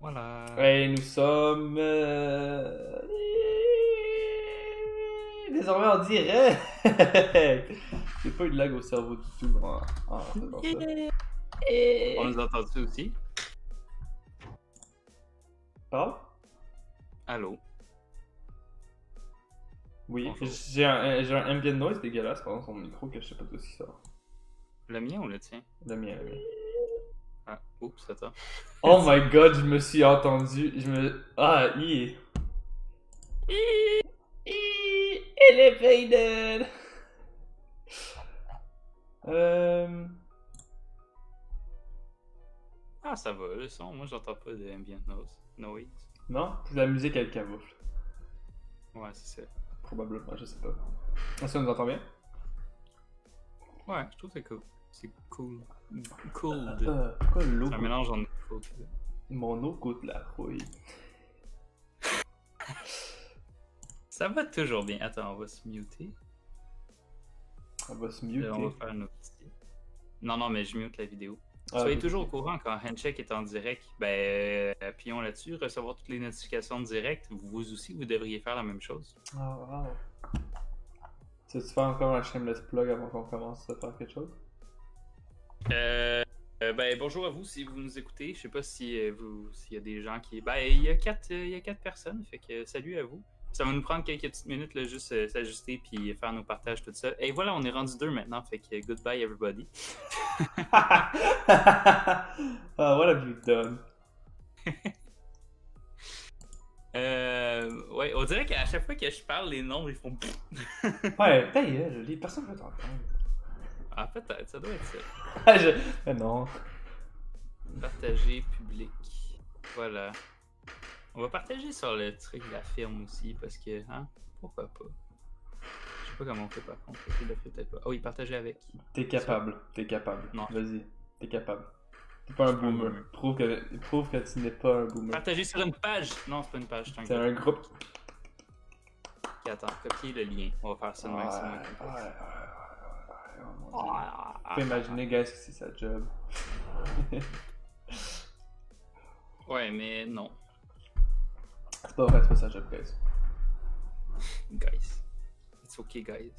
Voilà. Et nous sommes désormais en direct. J'ai pas eu de lag au cerveau du tout en faisant ça. On nous entend-tu aussi? Pardon? Allô? Oui, Bonjour. j'ai un ambient noise dégueulasse pendant son micro que je sais pas d'où il sort. Le mien ou le tien? Le mien, le mien. Ah, oups, attends. Oh my god, je me suis entendu. Ah, Elevated! Ah, ça va, le son. Moi, j'entends pas de ambient noise. Non? C'est de la musique avec camoufle. Ouais, c'est ça. Probablement, je sais pas. Est-ce qu'on nous entend bien? Ouais, je trouve que c'est cool. C'est cool. Cool. Pourquoi l'eau C'est un goûte... mélange en cool. Mon eau goûte la rouille. Ça va toujours bien. Attends, on va se muter. On va se On muter. va faire nos petits... Non, mais je mute la vidéo. Ah, Soyez ok, toujours ok. au courant quand Handshake est en direct. Ben, appuyons là-dessus, recevoir toutes les notifications de direct. Vous aussi, vous devriez faire la même chose. Ah, wow. Tu veux faire encore un shameless plug avant qu'on commence à faire quelque chose? Ben, bonjour à vous si vous nous écoutez. Je sais pas si s'il y a des gens qui. Ben, il y a quatre personnes, fait que salut à vous. Ça va nous prendre quelques petites minutes, là, juste s'ajuster puis faire nos partages, tout ça. Et voilà, on est rendu 2 maintenant, fait que goodbye everybody. Ah, what have you done? Ouais, on dirait qu'à chaque fois que je parle, les nombres ils font. Ouais, ta gueule, les personnes veulent t'entendre. Ah, peut-être, ça doit être ça. Ah, Mais non. Partager public. Voilà. On va partager sur le truc de la firme aussi, parce que, hein, pourquoi pas? Je sais pas comment on fait par contre, je le ferai peut-être pas. Ah oui, partager avec. T'es capable, t'es capable. Non. Vas-y, t'es capable. T'es pas un Je suis pas un boomer. boomer. Prouve que tu n'es pas un boomer. Partager sur une page! Non, c'est pas une page, c'est un C'est groupe. un groupe. Ok, attends, copier le lien. On va faire ça de même, c'est moins Ouais, complexe. oh mon dieu. Tu peux imaginer, guys, que c'est sa job. Ouais, mais non. C'est pas vrai, c'est pas sa job, guys. Guys. It's okay, guys.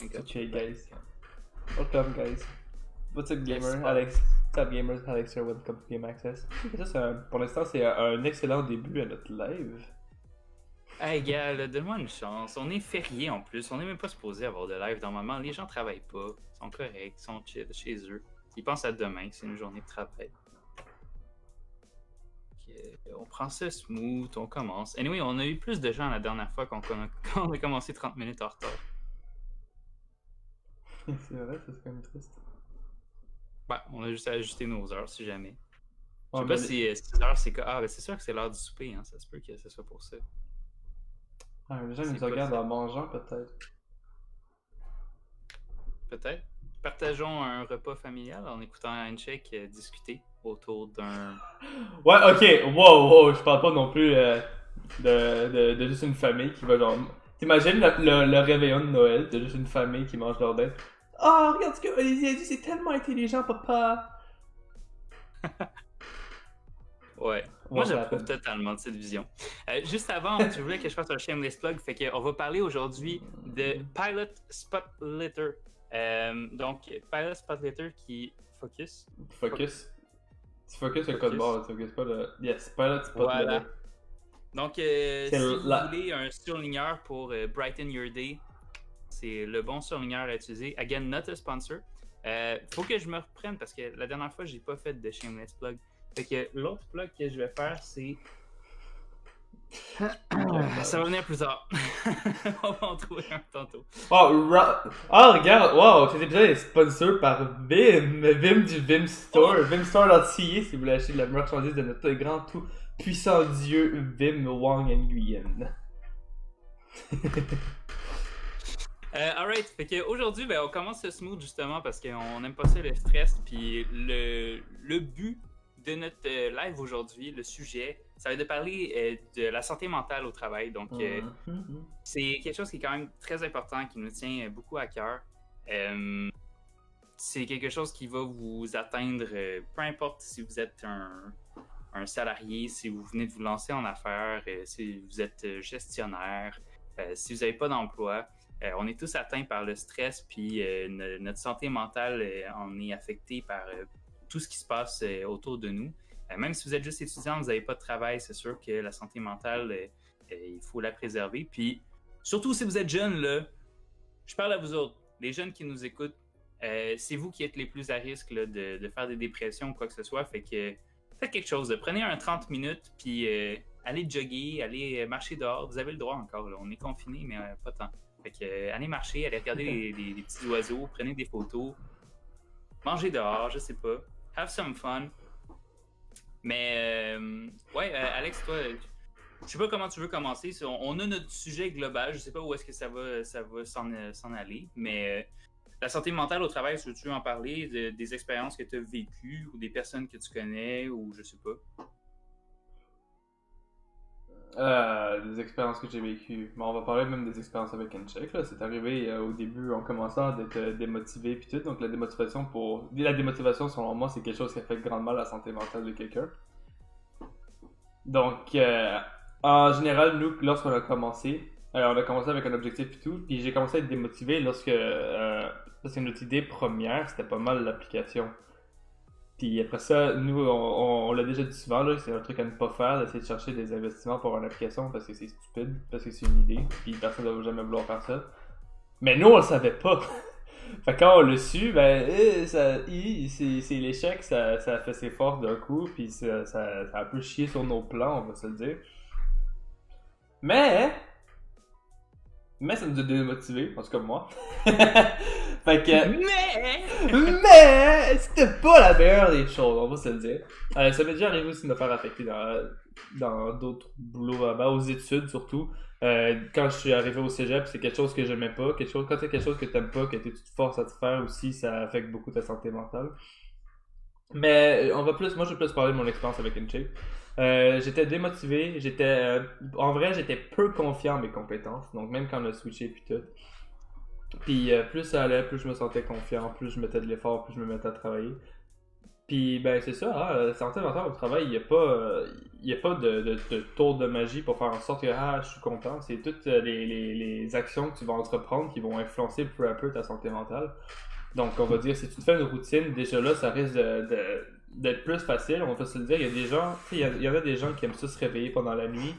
I It's got okay, your back. guys. Welcome, guys. What's up, gamer? Yes, Alex. What's up, gamers? Alex here, welcome to Game Access. Ça, pour l'instant, c'est un excellent début à notre live. Hey, gars, là, donne-moi une chance. On est férié en plus. On n'est même pas supposé avoir de live normalement. Les gens travaillent pas. Ils sont corrects. Ils sont chill chez eux. Ils pensent à demain. C'est une journée de travail. On prend ça smooth. On commence. Anyway, on a eu plus de gens la dernière fois quand on a commencé 30 minutes en retard. C'est vrai, ça c'est quand même triste. Ben, on a juste à ajuster nos heures si jamais. Je Ouais, sais pas mais si 6 heures c'est quoi. Ah, ben c'est sûr que c'est l'heure du souper. Hein. Ça se peut que ce soit pour ça. les gens C'est nous pas regardent ça. en mangeant, peut-être. Peut-être. Partageons un repas familial en écoutant Handshake discuter autour d'un. Ouais, ok, wow, je parle pas non plus de juste une famille qui va genre. T'imagines le réveillon de Noël de juste une famille qui mange leur dette. Oh, regarde ce que Olivier a dit, c'est tellement intelligent, papa! Ouais. On Moi, va se j'approuve rappeler. totalement de cette vision. Juste avant, tu voulais que je fasse un shameless plug, fait qu'on va parler aujourd'hui de Pilot Spotlighter. Donc, Pilot Spotlighter qui focus. Focus. Tu focus le Focus. code barre, tu focus pas le. Yes, Pilot Spot Voilà. Letter. Donc, C'est si vous la- voulez un surligneur pour brighten your day, c'est le bon surligneur à utiliser. Again, not a sponsor. Faut que je me reprenne parce que la dernière fois, j'ai pas fait de shameless plug. Fait que l'autre plug que je vais faire, c'est. Ça va venir plus tard. On va en trouver un tantôt. Regarde, wow, cet épisode est sponsor par Vim, Vim du Vim Store, vimstore.ca si vous voulez acheter de la marchandise de notre grand tout puissant dieu Vim Wang Nguyen. Alright, fait qu'aujourd'hui, ben, on commence ce smooth justement parce qu'on n'aime pas ça le stress. Puis le but de notre live aujourd'hui, le sujet, ça va être de parler de la santé mentale au travail. Donc, c'est quelque chose qui est quand même très important, qui nous tient beaucoup à cœur. C'est quelque chose qui va vous atteindre, peu importe si vous êtes un salarié, si vous venez de vous lancer en affaires, si vous êtes gestionnaire, si vous n'avez pas d'emploi, on est tous atteints par le stress, puis notre santé mentale en est affectée par tout ce qui se passe autour de nous. Même si vous êtes juste étudiant, vous n'avez pas de travail, c'est sûr que la santé mentale, il faut la préserver. Puis, surtout si vous êtes jeune, là, je parle à vous autres, les jeunes qui nous écoutent, c'est vous qui êtes les plus à risque là, de faire des dépressions ou quoi que ce soit. Fait que faites quelque chose. Prenez un 30 minutes, puis allez jogger, allez marcher dehors. Vous avez le droit encore. Là. On est confinés, mais pas tant. Fait que allez marcher, allez regarder les petits oiseaux, prenez des photos, mangez dehors, je sais pas. Have some fun. Mais, ouais, Alex, toi, je sais pas comment tu veux commencer. On a notre sujet global. Je sais pas où est-ce que ça va s'en aller. Mais la santé mentale au travail, est-ce que tu veux en parler? Des expériences que tu as vécues ou des personnes que tu connais ou je sais pas? Des expériences que j'ai vécues. Bon, on va parler même des expériences avec Incheck, là. C'est arrivé au début en commençant d'être démotivé puis tout. Donc la démotivation selon moi, c'est quelque chose qui affecte grandement la santé mentale de quelqu'un. Donc en général, nous, lorsqu'on a commencé, on a commencé avec un objectif et tout, puis j'ai commencé à être démotivé parce que notre idée première, c'était pas mal l'application. Puis après ça, nous, on l'a déjà dit souvent, là, c'est un truc à ne pas faire, d'essayer de chercher des investissements pour une application parce que c'est stupide, parce que c'est une idée, puis personne ne va jamais vouloir faire ça. Mais nous, on le savait pas. Fait que quand on l'a su, ben, c'est l'échec, ça a fait ses forces d'un coup, puis ça a un peu chié sur nos plans, on va se le dire. Mais ça nous a démotivés, en tout cas moi. Fait que. Mais c'était pas la meilleure des choses, on va se le dire. Ça m'est déjà arrivé aussi de me faire affecter dans d'autres boulots aux études surtout. Quand je suis arrivé au cégep, c'est quelque chose que j'aimais pas. Quand c'est quelque chose que t'aimes pas, que tu te forces à te faire aussi, ça affecte beaucoup ta santé mentale. Mais moi je vais plus parler de mon expérience avec Inchip. J'étais démotivé, en vrai j'étais peu confiant en mes compétences, donc même quand on a switché puis tout. Puis plus ça allait, plus je me sentais confiant, plus je mettais de l'effort, plus je me mettais à travailler. Puis ben c'est ça, la santé mentale au travail, il n'y a pas de tour de magie pour faire en sorte que je suis content. C'est toutes les actions que tu vas entreprendre qui vont influencer peu à peu ta santé mentale. Donc on va dire, si tu te fais une routine, déjà là, ça risque d'être plus facile. On va se le dire, il y a des gens, il y en a des gens qui aiment ça se réveiller pendant la nuit.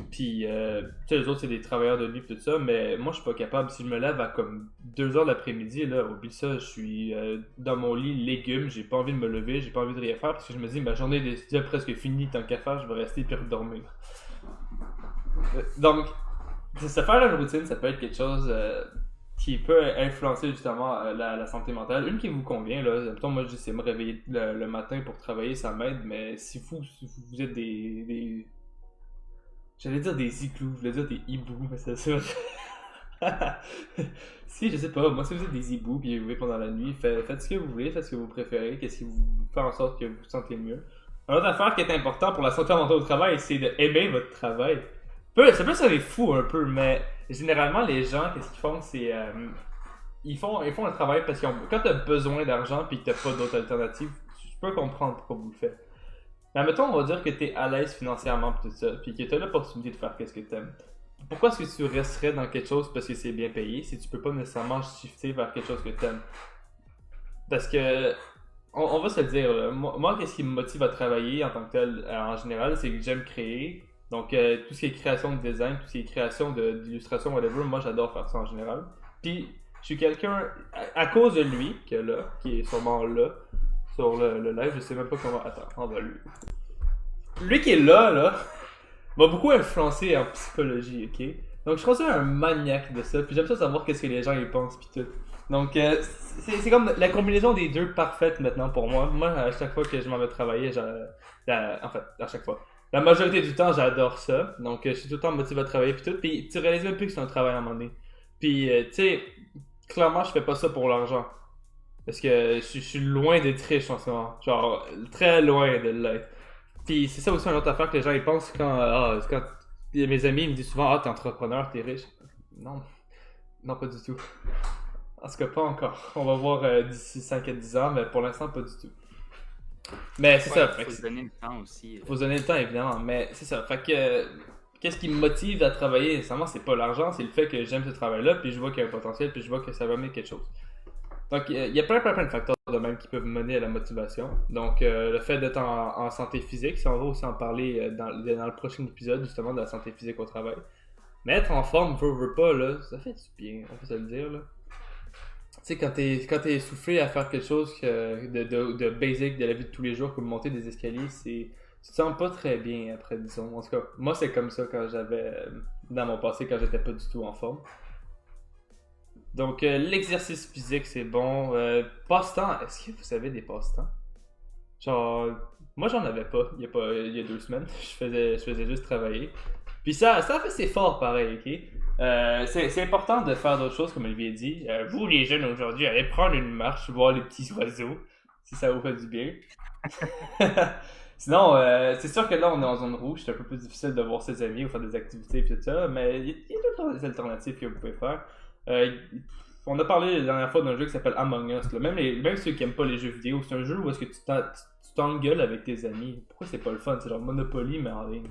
Puis, tu sais, les autres, c'est des travailleurs de nuit, tout ça, mais moi, je suis pas capable. Si je me lève à comme 2h de l'après-midi, là, oublie ça, je suis dans mon lit, légumes, j'ai pas envie de me lever, j'ai pas envie de rien faire, parce que je me dis, ma journée est déjà presque finie, tant qu'à faire, je vais rester puis dormir. Donc, se faire une routine, ça peut être quelque chose qui peut influencer justement la santé mentale. Une qui vous convient, là, plutôt moi, je dis, c'est me réveiller le matin pour travailler, ça m'aide, mais si vous êtes des j'allais dire des igloos, je voulais dire des hiboux, mais c'est ça. Si, je sais pas, moi si vous êtes des hiboux puis vous vivez pendant la nuit, faites ce que vous voulez, faites ce que vous préférez, qu'est-ce qui vous fait en sorte que vous vous sentez mieux. Une autre affaire qui est importante pour la santé mentale au travail, c'est d'aimer votre travail. Ça peut sonner fou un peu, mais généralement les gens, qu'est-ce qu'ils font, c'est ils font un travail parce que quand t'as besoin d'argent puis que t'as pas d'autre alternative, je peux comprendre pourquoi vous le faites. Mais admettons, on va dire que tu es à l'aise financièrement pis tout ça, puis que tu as l'opportunité de faire qu'est-ce que tu aimes. Pourquoi est-ce que tu resterais dans quelque chose parce que c'est bien payé si tu peux pas nécessairement shifter vers quelque chose que tu aimes? Parce que, on va se le dire, là, moi, qu'est-ce qui me motive à travailler en tant que tel, en général, c'est que j'aime créer. Donc, tout ce qui est création de design, tout ce qui est création d'illustration, whatever, moi j'adore faire ça en général. Puis, je suis quelqu'un, à cause de lui, qui est sûrement là, sur le live, je sais même pas comment. Attends, on va lui. Lui qui est là, m'a beaucoup influencé en psychologie, ok? Donc je considère un maniaque de ça, puis j'aime ça savoir qu'est-ce que les gens y pensent, puis tout. Donc c'est comme la combinaison des deux parfaite maintenant pour moi. Moi, à chaque fois que je m'en vais travailler, en fait, à chaque fois. La majorité du temps, j'adore ça. Donc je suis tout le temps motivé à travailler, puis tout. Puis tu réalises même plus que c'est un travail à un moment donné. Puis tu sais, clairement, je fais pas ça pour l'argent. Parce que je suis loin d'être riche en ce moment. Genre, très loin de l'être. Puis c'est ça aussi une autre affaire que les gens ils pensent quand mes amis me disent souvent, t'es entrepreneur, t'es riche. Non, non, pas du tout. En tout cas, pas encore. On va voir d'ici 5 à 10 ans, mais pour l'instant, pas du tout. Mais c'est ça, Ouais, fait faut que se donner le temps aussi. faut se donner le temps, évidemment. Mais c'est ça, fait que qu'est-ce qui me motive à travailler nécessairement, c'est pas l'argent, c'est le fait que j'aime ce travail-là, puis je vois qu'il y a un potentiel, puis je vois que ça va amener quelque chose. Donc, il y a plein de facteurs de même qui peuvent mener à la motivation. Donc, le fait d'être en santé physique, si on va aussi en parler dans le prochain épisode, justement, de la santé physique au travail. Mais être en forme, veut pas, là, ça fait du bien, on peut se le dire, là. Tu sais, quand t'es essoufflé à faire quelque chose de basic de la vie de tous les jours, comme monter des escaliers, tu te sens pas très bien après, disons. En tout cas, moi, c'est comme ça quand dans mon passé, quand j'étais pas du tout en forme. Donc, l'exercice physique, c'est bon. Passe-temps, est-ce que vous avez des passe-temps? Genre, moi, j'en avais pas il y a 2 semaines. Je faisais juste travailler. Puis ça fait ses fort pareil, ok? C'est important de faire d'autres choses, comme Olivier dit. Vous, les jeunes aujourd'hui, allez prendre une marche, voir les petits oiseaux, si ça vous fait du bien. Sinon, c'est sûr que là, on est en zone rouge, c'est un peu plus difficile de voir ses amis ou faire des activités et tout ça, mais il y a tout le temps des alternatives que vous pouvez faire. Euh, on a parlé la dernière fois d'un jeu qui s'appelle Among Us. Là. Même ceux qui aiment pas les jeux vidéo, c'est un jeu où est-ce que tu t'engueules avec tes amis. Pourquoi c'est pas le fun? C'est genre Monopoly, mais en ligne.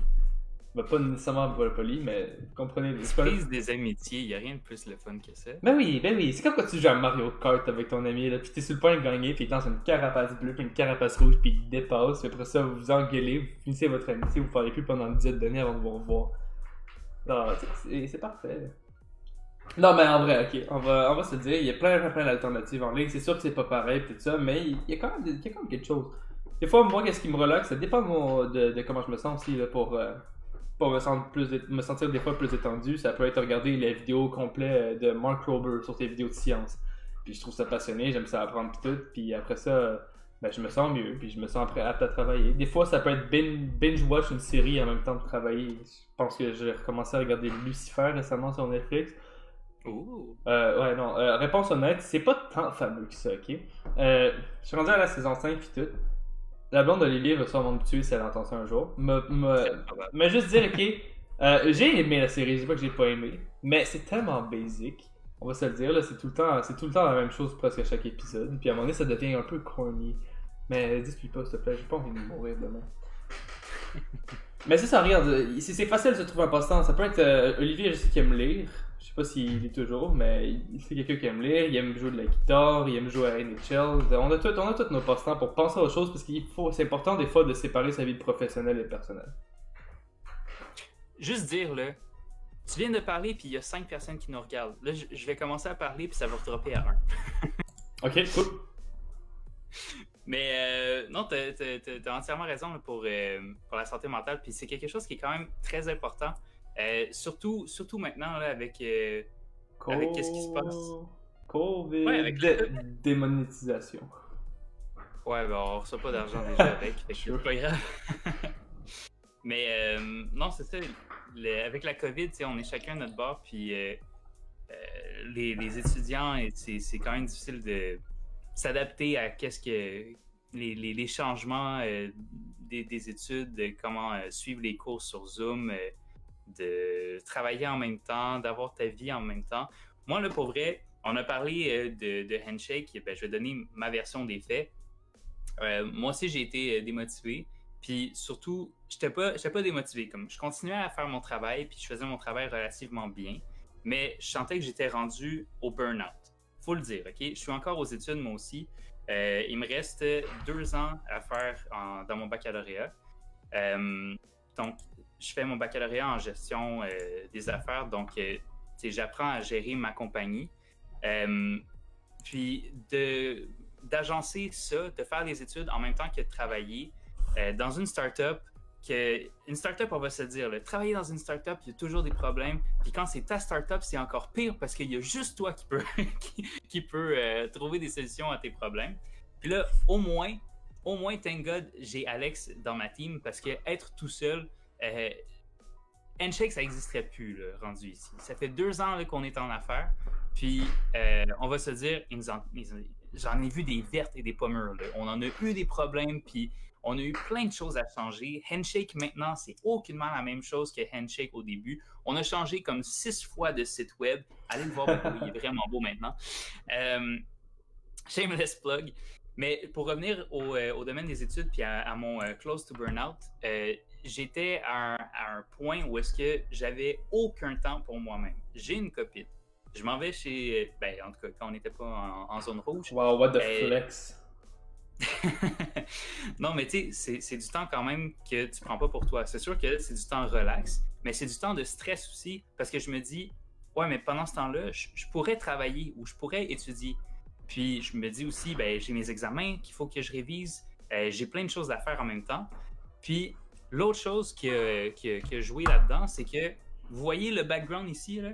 Ben, pas nécessairement Monopoly, mais vous comprenez. Tu brises des amitiés, y a rien de plus le fun que ça. Ben oui, c'est comme quand tu joues à Mario Kart avec ton ami, là, puis t'es sur le point de gagner, puis il lance une carapace bleue, puis une carapace rouge, puis il dépasse, puis après ça, vous vous engueulez, vous finissez votre amitié, vous ne parlez plus pendant une dizaine d'années avant de vous revoir. Non, c'est parfait. Non, mais en vrai, ok, on va se le dire, il y a plein d'alternatives en ligne. C'est sûr que c'est pas pareil, tout ça, mais il y a quand même, il y a quand même quelque chose. Des fois, moi, qu'est-ce qui me relaxe, ça dépend de comment je me sens aussi, là, pour me sentir des fois plus détendu. Ça peut être regarder les vidéos complètes de Mark Rober sur ses vidéos de science. Puis je trouve ça passionné, j'aime ça apprendre puis tout. Puis après ça, ben, je me sens mieux, puis je me sens apte à travailler. Des fois, ça peut être binge-watch une série en même temps de travailler. Je pense que j'ai recommencé à regarder Lucifer récemment sur Netflix. Ouh. Ouais, non. Réponse honnête, c'est pas tant fameux que ça, ok? Je suis rendu à la saison 5 puis tout. La blonde d'Olivier va sûrement me tuer si elle entend ça un jour. Très probable. Mais juste dire, ok, j'ai aimé la série, je dis pas que j'ai pas aimé, mais c'est tellement basic. On va se le dire, là, c'est tout le temps la même chose presque à chaque épisode. Puis à un moment donné, ça devient un peu corny. Mais dispute pas, s'il te plaît, j'ai pas envie de mourir demain. Mais c'est ça, regarde, c'est facile de se trouver un passe-temps. Ça peut être Olivier, je sais qu'il aime lire. Je sais pas s'il lit toujours, mais c'est quelqu'un qui aime lire, il aime jouer de la guitare, il aime jouer à NHL. On a tous nos passe-temps pour penser à autre chose parce c'est important des fois de séparer sa vie professionnelle et personnelle. Juste dire, là, tu viens de parler, puis il y a 5 personnes qui nous regardent. Là, je vais commencer à parler, puis ça va redropper à 1. Ok, cool. Mais non, t'as entièrement raison là, pour la santé mentale, puis c'est quelque chose qui est quand même très important. Surtout maintenant, là, avec qu'est-ce qui se passe. COVID. Ouais, avec Démonétisation. Ouais, ben on reçoit pas d'argent déjà avec, fait que c'est pas grave. Mais non, c'est ça. Avec la COVID, on est chacun à notre bord, puis les étudiants, c'est quand même difficile de s'adapter à qu'est-ce que les changements des études, de comment suivre les cours sur Zoom, de travailler en même temps, d'avoir ta vie en même temps. Moi, là, pour vrai, on a parlé de Handshake. Ben, je vais donner ma version des faits. Moi aussi, j'ai été démotivé. Puis surtout, j'étais pas démotivé. Comme, je continuais à faire mon travail, puis je faisais mon travail relativement bien. Mais je sentais que j'étais rendu au burn-out. Faut le dire, OK? Je suis encore aux études, moi aussi. Il me reste 2 ans à faire dans mon baccalauréat. Donc, je fais mon baccalauréat en gestion des affaires. Donc, j'apprends à gérer ma compagnie. Puis, d'agencer ça, de faire des études en même temps que de travailler dans une start-up, une start-up, on va se dire, là, travailler dans une start-up, il y a toujours des problèmes. Puis quand c'est ta start-up, c'est encore pire parce qu'il y a juste toi qui peut, qui peut trouver des solutions à tes problèmes. Puis là, au moins, thank God, j'ai Alex dans ma team parce que être tout seul, Handshake, ça n'existerait plus, là, rendu ici. Ça fait 2 ans là, qu'on est en affaires. Puis, on va se dire, j'en ai vu des vertes et des pas mûres. Là. On en a eu des problèmes, puis on a eu plein de choses à changer. Handshake, maintenant, c'est aucunement la même chose que Handshake au début. On a changé comme 6 fois de site web. Allez le voir, il est vraiment beau maintenant. Shameless plug. Mais pour revenir au domaine des études puis à mon close to burnout, j'étais à un point où est-ce que j'avais aucun temps pour moi-même. J'ai une copine. Je m'en vais chez... Ben, en tout cas, quand on n'était pas en zone rouge. Wow, what the flex. Non, mais tu sais, c'est du temps quand même que tu prends pas pour toi. C'est sûr que c'est du temps relax, mais c'est du temps de stress aussi, parce que je me dis, ouais, mais pendant ce temps-là, je pourrais travailler ou je pourrais étudier. Puis je me dis aussi, ben, j'ai mes examens qu'il faut que je révise, j'ai plein de choses à faire en même temps. Puis l'autre chose qui a joué là-dedans, c'est que, vous voyez le background ici, là?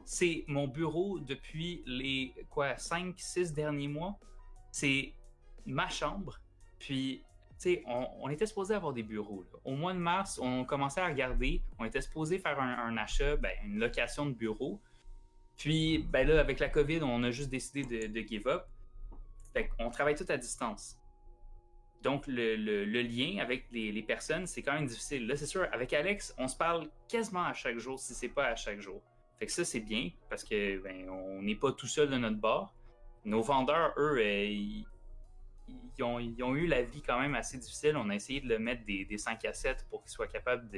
C'est mon bureau depuis les 5-6 derniers mois. C'est ma chambre. Puis, tu sais, on était supposé avoir des bureaux. Là. Au mois de mars, on commençait à regarder. On était supposé faire un achat, ben, une location de bureau. Puis, ben là, avec la COVID, on a juste décidé de give up. Fait qu'on travaille tout à distance. Donc, le lien avec les personnes, c'est quand même difficile. Là, c'est sûr, avec Alex, on se parle quasiment à chaque jour, si c'est pas à chaque jour. Fait que ça, c'est bien, parce que ben, on n'est pas tout seul de notre bord. Nos vendeurs, eux, ils ont eu la vie quand même assez difficile. On a essayé de le mettre des 5 à 7 pour qu'ils soient capables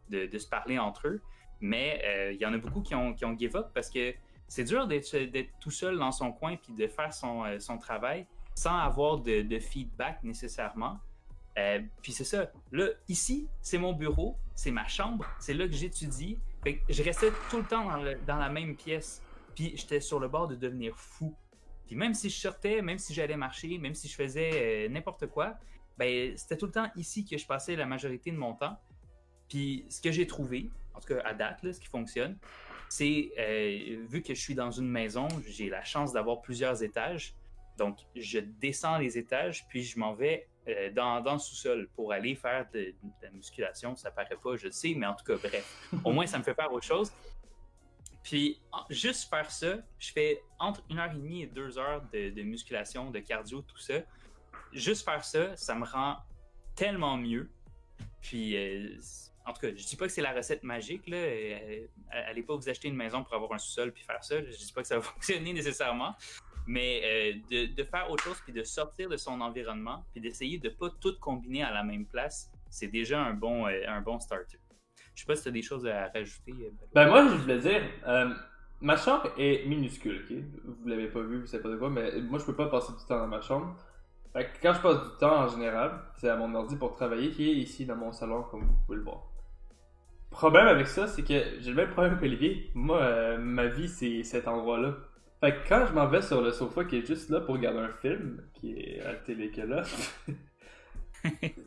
de se parler entre eux. Mais il y en a beaucoup qui ont give up parce que c'est dur d'être tout seul dans son coin puis de faire son travail sans avoir de feedback nécessairement. Puis c'est ça. Là, ici, c'est mon bureau, c'est ma chambre, c'est là que j'étudie. Fait que je restais tout le temps dans la même pièce. Puis j'étais sur le bord de devenir fou. Puis même si je sortais, même si j'allais marcher, même si je faisais n'importe quoi, ben c'était tout le temps ici que je passais la majorité de mon temps. Puis ce que j'ai trouvé, en tout cas à date, là, ce qui fonctionne, c'est, vu que je suis dans une maison, j'ai la chance d'avoir plusieurs étages. Donc, je descends les étages, puis je m'en vais dans le sous-sol pour aller faire de la musculation. Ça paraît pas, je le sais, mais en tout cas, bref. Au moins, ça me fait faire autre chose. Puis, juste faire ça, je fais entre 1h30 et 2 heures de musculation, de cardio, tout ça. Juste faire ça, ça me rend tellement mieux. Puis, en tout cas, je dis pas que c'est la recette magique, là. Allez pas vous acheter une maison pour avoir un sous-sol puis faire ça. Je dis pas que ça va fonctionner nécessairement. Mais de faire autre chose puis de sortir de son environnement puis d'essayer de pas tout combiner à la même place, c'est déjà un bon starter. Je sais pas si tu as des choses à rajouter. Ben moi, je voulais dire, ma chambre est minuscule, ok? Vous l'avez pas vu, vous savez pas de quoi, mais moi, je peux pas passer du temps dans ma chambre. Fait que quand je passe du temps, en général, c'est à mon ordi pour travailler, qui est ici dans mon salon, comme vous pouvez le voir. Le problème avec ça, c'est que j'ai le même problème qu'Olivier. Moi, ma vie, c'est cet endroit-là. Fait que quand je m'en vais sur le sofa qui est juste là pour regarder un film, qui est à la télé que là,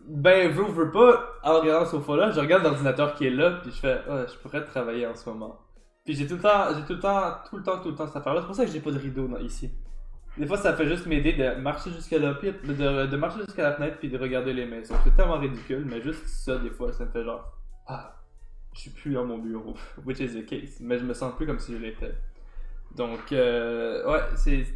ben, veux pas, en regardant ce sofa-là, je regarde l'ordinateur qui est là, puis je fais, je pourrais travailler en ce moment. Puis j'ai tout le temps cette affaire-là. C'est pour ça que j'ai pas de rideau ici. Des fois, ça fait juste m'aider de marcher jusqu'à là, puis de marcher jusqu'à la fenêtre, puis de regarder les maisons. C'est tellement ridicule, mais juste ça, des fois, ça me fait genre, je suis plus dans mon bureau, which is the case. Mais je me sens plus comme si je l'étais. Donc,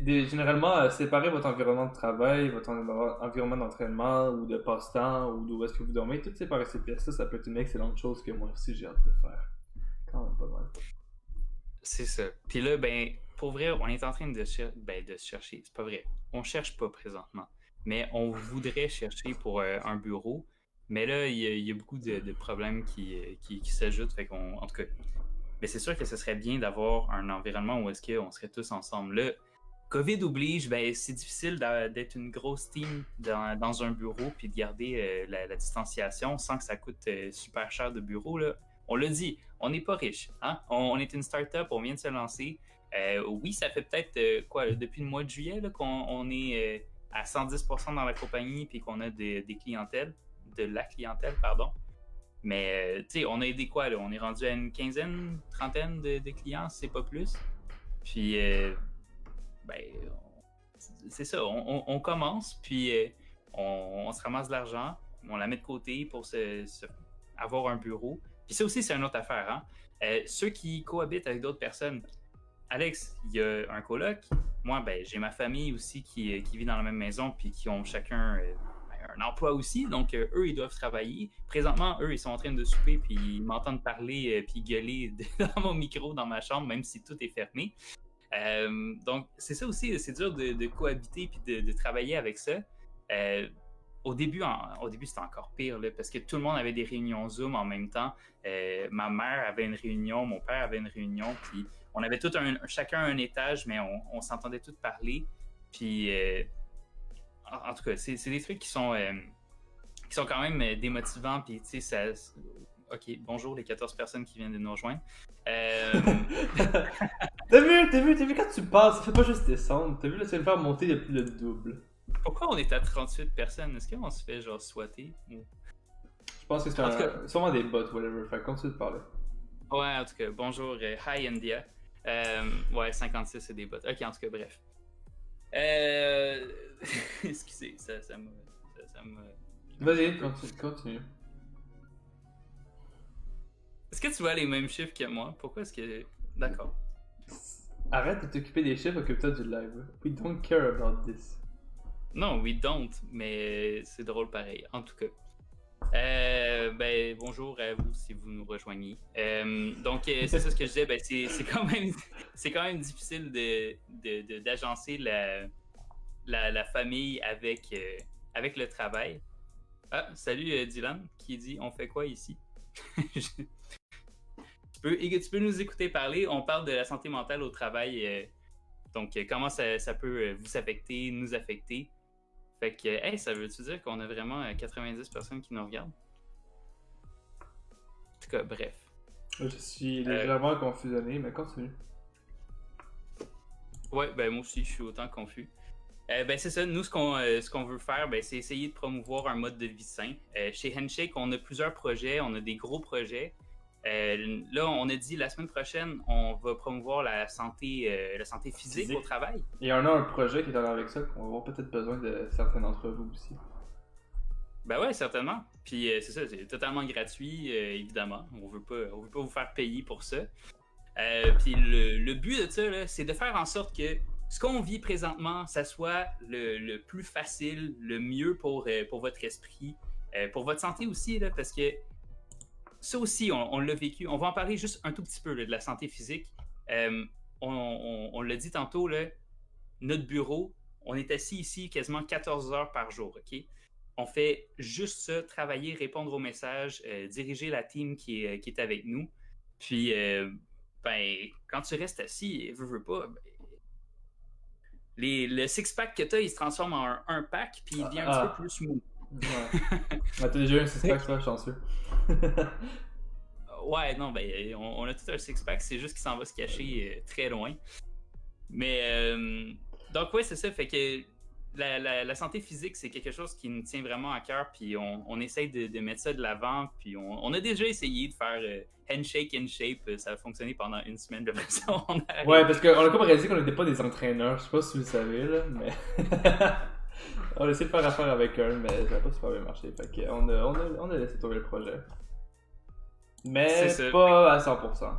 généralement, séparer votre environnement de travail, votre environnement d'entraînement ou de passe-temps ou d'où est-ce que vous dormez, tout séparer ces pièces-là, ça peut être une excellente chose que moi aussi j'ai hâte de faire. Quand même pas mal. C'est ça. Puis là, ben, pour vrai, on est en train de se chercher. C'est pas vrai. On cherche pas présentement. Mais on voudrait chercher pour un bureau. Mais là, il y a beaucoup de problèmes qui s'ajoutent. Fait qu'on, en tout cas, mais c'est sûr que ce serait bien d'avoir un environnement où est-ce qu'on serait tous ensemble. Là, COVID oblige, ben, c'est difficile d'être une grosse team dans un bureau puis de garder la distanciation sans que ça coûte super cher de bureau. Là. On l'a dit, on n'est pas riche. Hein? On est une start-up, on vient de se lancer. Oui, ça fait peut-être depuis le mois de juillet là, qu'on est à 110% dans la compagnie puis qu'on a de la clientèle, pardon. Mais, tu sais, on a aidé quoi, là? On est rendu à une trentaine de clients, c'est pas plus. Puis, c'est ça, on commence, puis on se ramasse de l'argent, on la met de côté pour avoir un bureau. Puis ça aussi, c'est une autre affaire, hein? Ceux qui cohabitent avec d'autres personnes, Alex, il y a un coloc. Moi, ben, j'ai ma famille aussi qui vit dans la même maison, puis qui ont chacun... un emploi aussi, donc eux, ils doivent travailler. Présentement, eux, ils sont en train de souper, puis ils m'entendent parler, puis gueuler dans mon micro, dans ma chambre, même si tout est fermé. Donc, c'est ça aussi, c'est dur de cohabiter, puis de travailler avec ça. Euh, au début, c'était encore pire, là, parce que tout le monde avait des réunions Zoom en même temps. Ma mère avait une réunion, mon père avait une réunion, puis on avait chacun un étage, mais on s'entendait tous parler. Puis, en tout cas, c'est des trucs qui sont quand même démotivants, puis tu sais, ça... Ok, bonjour les 14 personnes qui viennent de nous rejoindre. T'as vu quand tu passes, ça fait pas juste descendre. T'as vu, là, tu vas le faire monter de plus le double. Pourquoi on est à 38 personnes? Est-ce qu'on se fait genre swatter? Ou... Je pense que c'est sûrement des bots, whatever. Fait continue de parler. Ouais, en tout cas, bonjour, hi India. Ouais, 56 c'est des bots. Ok, en tout cas, bref. Excusez, ça me... Vas-y, continue. Est-ce que tu vois les mêmes chiffres que moi? Pourquoi est-ce que... D'accord. Arrête de t'occuper des chiffres, occupe-toi du live. We don't care about this. Non, we don't, mais c'est drôle pareil. En tout cas. Ben, bonjour à vous si vous nous rejoignez. Donc, c'est ça ce que je disais. Ben, c'est quand même difficile d'agencer la famille avec le travail. Ah, salut Dylan, qui dit on fait quoi ici? Tu peux nous écouter parler. On parle de la santé mentale au travail. Donc, comment ça peut vous affecter, nous affecter. Fait que, hey, ça veut-tu dire qu'on a vraiment 90 personnes qui nous regardent? En tout cas, bref. Je suis légèrement confusionné, mais continue. Ouais, ben moi aussi, je suis autant confus. Ben c'est ça, nous, ce qu'on veut faire, ben, c'est essayer de promouvoir un mode de vie sain. Chez Handshake, on a plusieurs projets, on a des gros projets. Là, on a dit la semaine prochaine, on va promouvoir la santé physique au travail. Il y en a un projet qui est allé avec ça, qu'on va avoir peut-être besoin de certains d'entre vous aussi. Ben ouais, certainement. Puis c'est ça, c'est totalement gratuit, évidemment. On veut pas vous faire payer pour ça. Puis le but de ça, là, c'est de faire en sorte que ce qu'on vit présentement, ça soit le plus facile, le mieux pour votre esprit, pour votre santé aussi, là, parce que ça aussi, on l'a vécu. On va en parler juste un tout petit peu là, de la santé physique. On l'a dit tantôt, là, notre bureau, on est assis ici quasiment 14 heures par jour, OK? On fait juste ça, travailler, répondre aux messages, diriger la team qui est avec nous. Puis, ben, quand tu restes assis, veux pas, ben, le six-pack que tu as, il se transforme en un pack, puis il devient un petit peu plus smooth. Ouais. T'as déjà eu un six-pack, toi, chanceux. Ouais, non, ben, on a tout un six-pack, c'est juste qu'il s'en va se cacher très loin. Mais, donc, ouais, c'est ça, fait que la santé physique, c'est quelque chose qui nous tient vraiment à cœur, puis on essaye de mettre ça de l'avant, puis on a déjà essayé de faire Handshake in Shape, ça a fonctionné pendant une semaine, de façon ouais, parce qu'on a comme réalisé qu'on n'était pas des entraîneurs, je sais pas si vous le savez, là, mais... on a essayé de faire affaire avec eux, mais ça n'a pas super bien marché, fait qu'on on a laissé tomber le projet. Mais pas à 100%.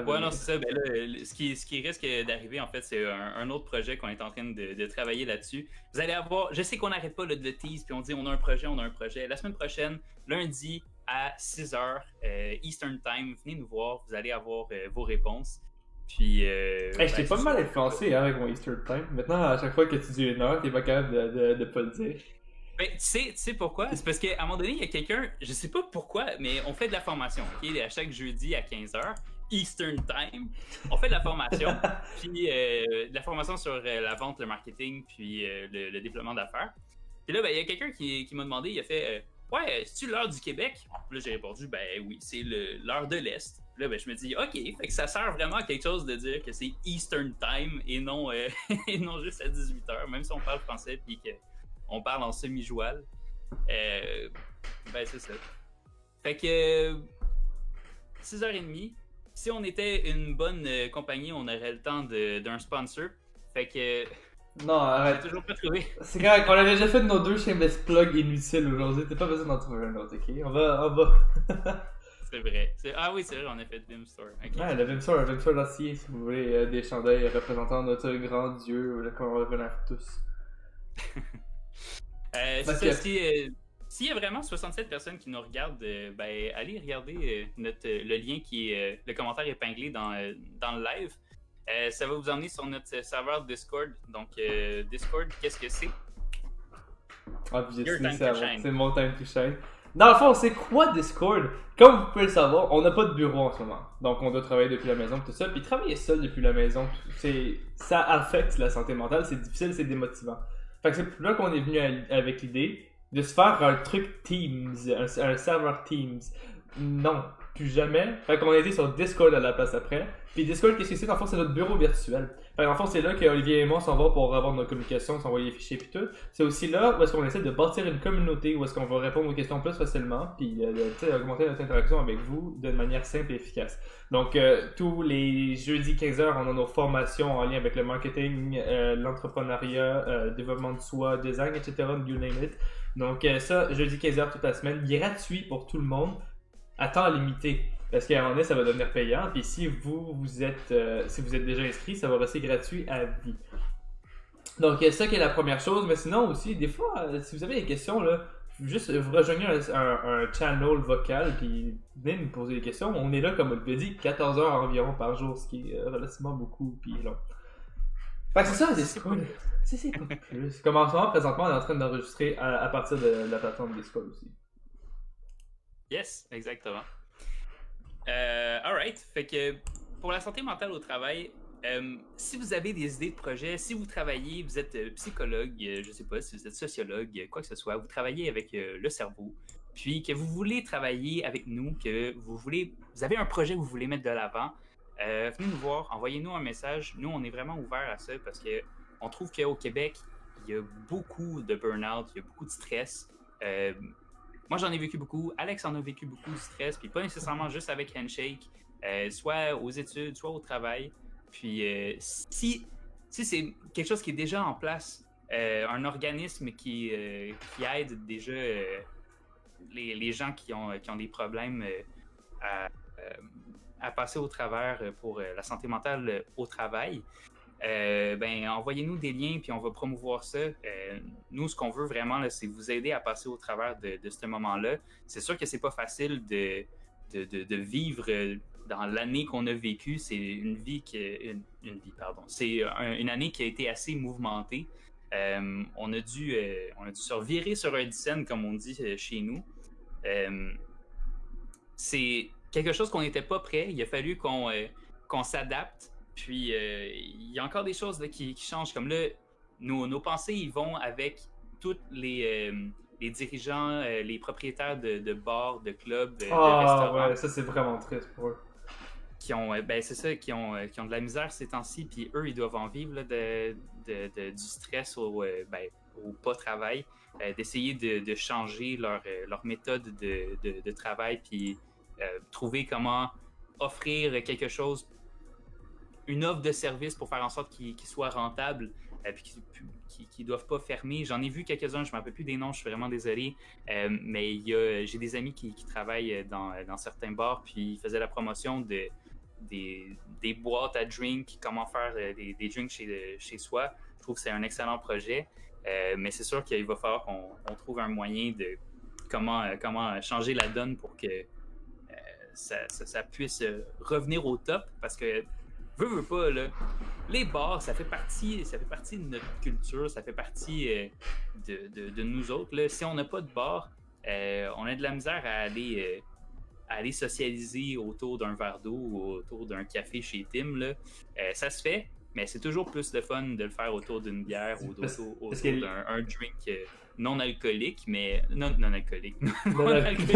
Ouais, non, c'est ça. Ben là, ce qui risque d'arriver, en fait, c'est un autre projet qu'on est en train de travailler là-dessus. Vous allez avoir, je sais qu'on n'arrête pas là, de tease, puis on dit on a un projet. La semaine prochaine, lundi à 6h Eastern Time, venez nous voir, vous allez avoir vos réponses. Puis. Je t'ai pas mal influencé hein, avec mon Eastern Time. Maintenant, à chaque fois que tu dis une heure, t'es pas capable de pas le dire. Ben, tu sais pourquoi? C'est parce qu'à un moment donné, il y a quelqu'un, je sais pas pourquoi, mais on fait de la formation, ok? À chaque jeudi à 15h. Eastern Time. On fait de la formation, puis de la formation sur la vente, le marketing, puis le développement d'affaires. Puis là, ben, il y a quelqu'un qui m'a demandé, il a fait ouais, c'est-tu l'heure du Québec? Puis là, j'ai répondu, ben oui, c'est l'heure de l'Est. Puis là, ben, je me dis, ok, fait que ça sert vraiment à quelque chose de dire que c'est Eastern Time et non, et non juste à 18h, même si on parle français puis qu'on parle en semi-joual. Ben, c'est ça. Fait que 6h30. Si on était une bonne compagnie, on aurait le temps d'un sponsor. Fait que. Non, arrête. J'ai toujours pas trouvé. C'est correct, on a déjà fait nos 2 shameless plugs inutiles aujourd'hui. T'as pas besoin d'en trouver un autre, ok? On va. C'est vrai. Ah oui, c'est vrai, on a fait Vimstore. Okay. Ouais, le Vimstore d'acier, si vous voulez des chandails représentant notre grand dieu, qu'on va revenir tous. C'est ça, s'il y a vraiment 67 personnes qui nous regardent, ben, allez regarder le lien qui est le commentaire épinglé dans le live. Ça va vous emmener sur notre serveur Discord. Donc, Discord, qu'est-ce que c'est? Ah, puis j'ai Your décidé time c'est to avant. shine. C'est mon time to shine. Dans le fond, c'est quoi Discord? Comme vous pouvez le savoir, on n'a pas de bureau en ce moment. Donc, on doit travailler depuis la maison, tout ça. Puis travailler seul depuis la maison, ça affecte la santé mentale. C'est difficile, c'est démotivant. Fait que c'est là qu'on est venu avec l'idée de se faire un truc Teams, un serveur Teams. Non, plus jamais. Fait qu'on a été sur Discord à la place après. Puis Discord, qu'est-ce que c'est? Dans le fond, c'est notre bureau virtuel. Fait dans le fond, c'est là qu'Olivier et moi s'en va pour avoir notre communication, s'envoyer les fichiers puis tout. C'est aussi là où est-ce qu'on essaie de bâtir une communauté, où est-ce qu'on va répondre aux questions plus facilement, puis augmenter notre interaction avec vous de manière simple et efficace. Donc, tous les jeudis 15h, on a nos formations en lien avec le marketing, l'entrepreneuriat, développement de soi, design, etc., you name it. Donc, ça, jeudi 15h toute la semaine, gratuit pour tout le monde, à temps limité. Parce qu'à un moment donné, ça va devenir payant. Puis si vous êtes déjà inscrit, ça va rester gratuit à vie. Donc, ça qui est la première chose. Mais sinon aussi, des fois, si vous avez des questions, là, juste vous rejoignez un channel vocal, puis venez nous poser des questions. On est là, comme on le dit, 14 heures environ par jour, ce qui est relativement beaucoup, puis long. Fait que c'est ça, Discord. C'est pas plus. Comme en ce moment, présentement, on est en train d'enregistrer à partir de la plateforme Discord aussi. Yes, exactement. Alright, fait que pour la santé mentale au travail, si vous avez des idées de projet, si vous travaillez, vous êtes psychologue, je sais pas, si vous êtes sociologue, quoi que ce soit, vous travaillez avec le cerveau, puis que vous voulez travailler avec nous, que vous avez un projet que vous voulez mettre de l'avant, venez nous voir, envoyez-nous un message. Nous, on est vraiment ouverts à ça parce que on trouve qu'au Québec, il y a beaucoup de burn-out, il y a beaucoup de stress. Moi, j'en ai vécu beaucoup. Alex en a vécu beaucoup de stress, puis pas nécessairement juste avec Handshake, soit aux études, soit au travail. Puis si c'est quelque chose qui est déjà en place, un organisme qui aide déjà les gens qui ont des problèmes à passer au travers pour la santé mentale au travail, ben envoyez-nous des liens puis on va promouvoir ça. Nous, ce qu'on veut vraiment, là, c'est vous aider à passer au travers de ce moment-là. C'est sûr que c'est pas facile de vivre dans l'année qu'on a vécue. C'est une vie c'est une année qui a été assez mouvementée. On a dû se revirer sur un dizaine, comme on dit chez nous. C'est quelque chose qu'on n'était pas prêt. Il a fallu qu'on s'adapte. Puis, il y a encore des choses là, qui changent. Comme là, nos pensées, ils vont avec tous les dirigeants, les propriétaires de bars, de clubs, de restaurants. Ouais, ça, c'est vraiment triste pour eux. Qui ont de la misère ces temps-ci. Puis, eux, ils doivent en vivre là, du stress au pas-travail. D'essayer de changer leur méthode de travail. Puis, trouver comment offrir quelque chose, une offre de service pour faire en sorte qu'ils soient rentables et qu'ils ne doivent pas fermer. J'en ai vu quelques-uns, je ne me rappelle plus des noms, je suis vraiment désolé. Mais j'ai des amis qui travaillent dans certains bars, puis ils faisaient la promotion des boîtes à drinks, comment faire des drinks chez soi. Je trouve que c'est un excellent projet. Mais c'est sûr qu'il va falloir qu'on trouve un moyen de comment changer la donne pour que ça puisse revenir au top, parce que veux pas, là, les bars, ça fait partie de notre culture, ça fait partie de nous autres. Là. Si on n'a pas de bar, on a de la misère à aller socialiser autour d'un verre d'eau ou autour d'un café chez Tim. Là. Ça se fait, mais c'est toujours plus de fun de le faire autour d'une bière ou autour d'un drink non alcoolique, mais non alcoolique. Non alcoolique.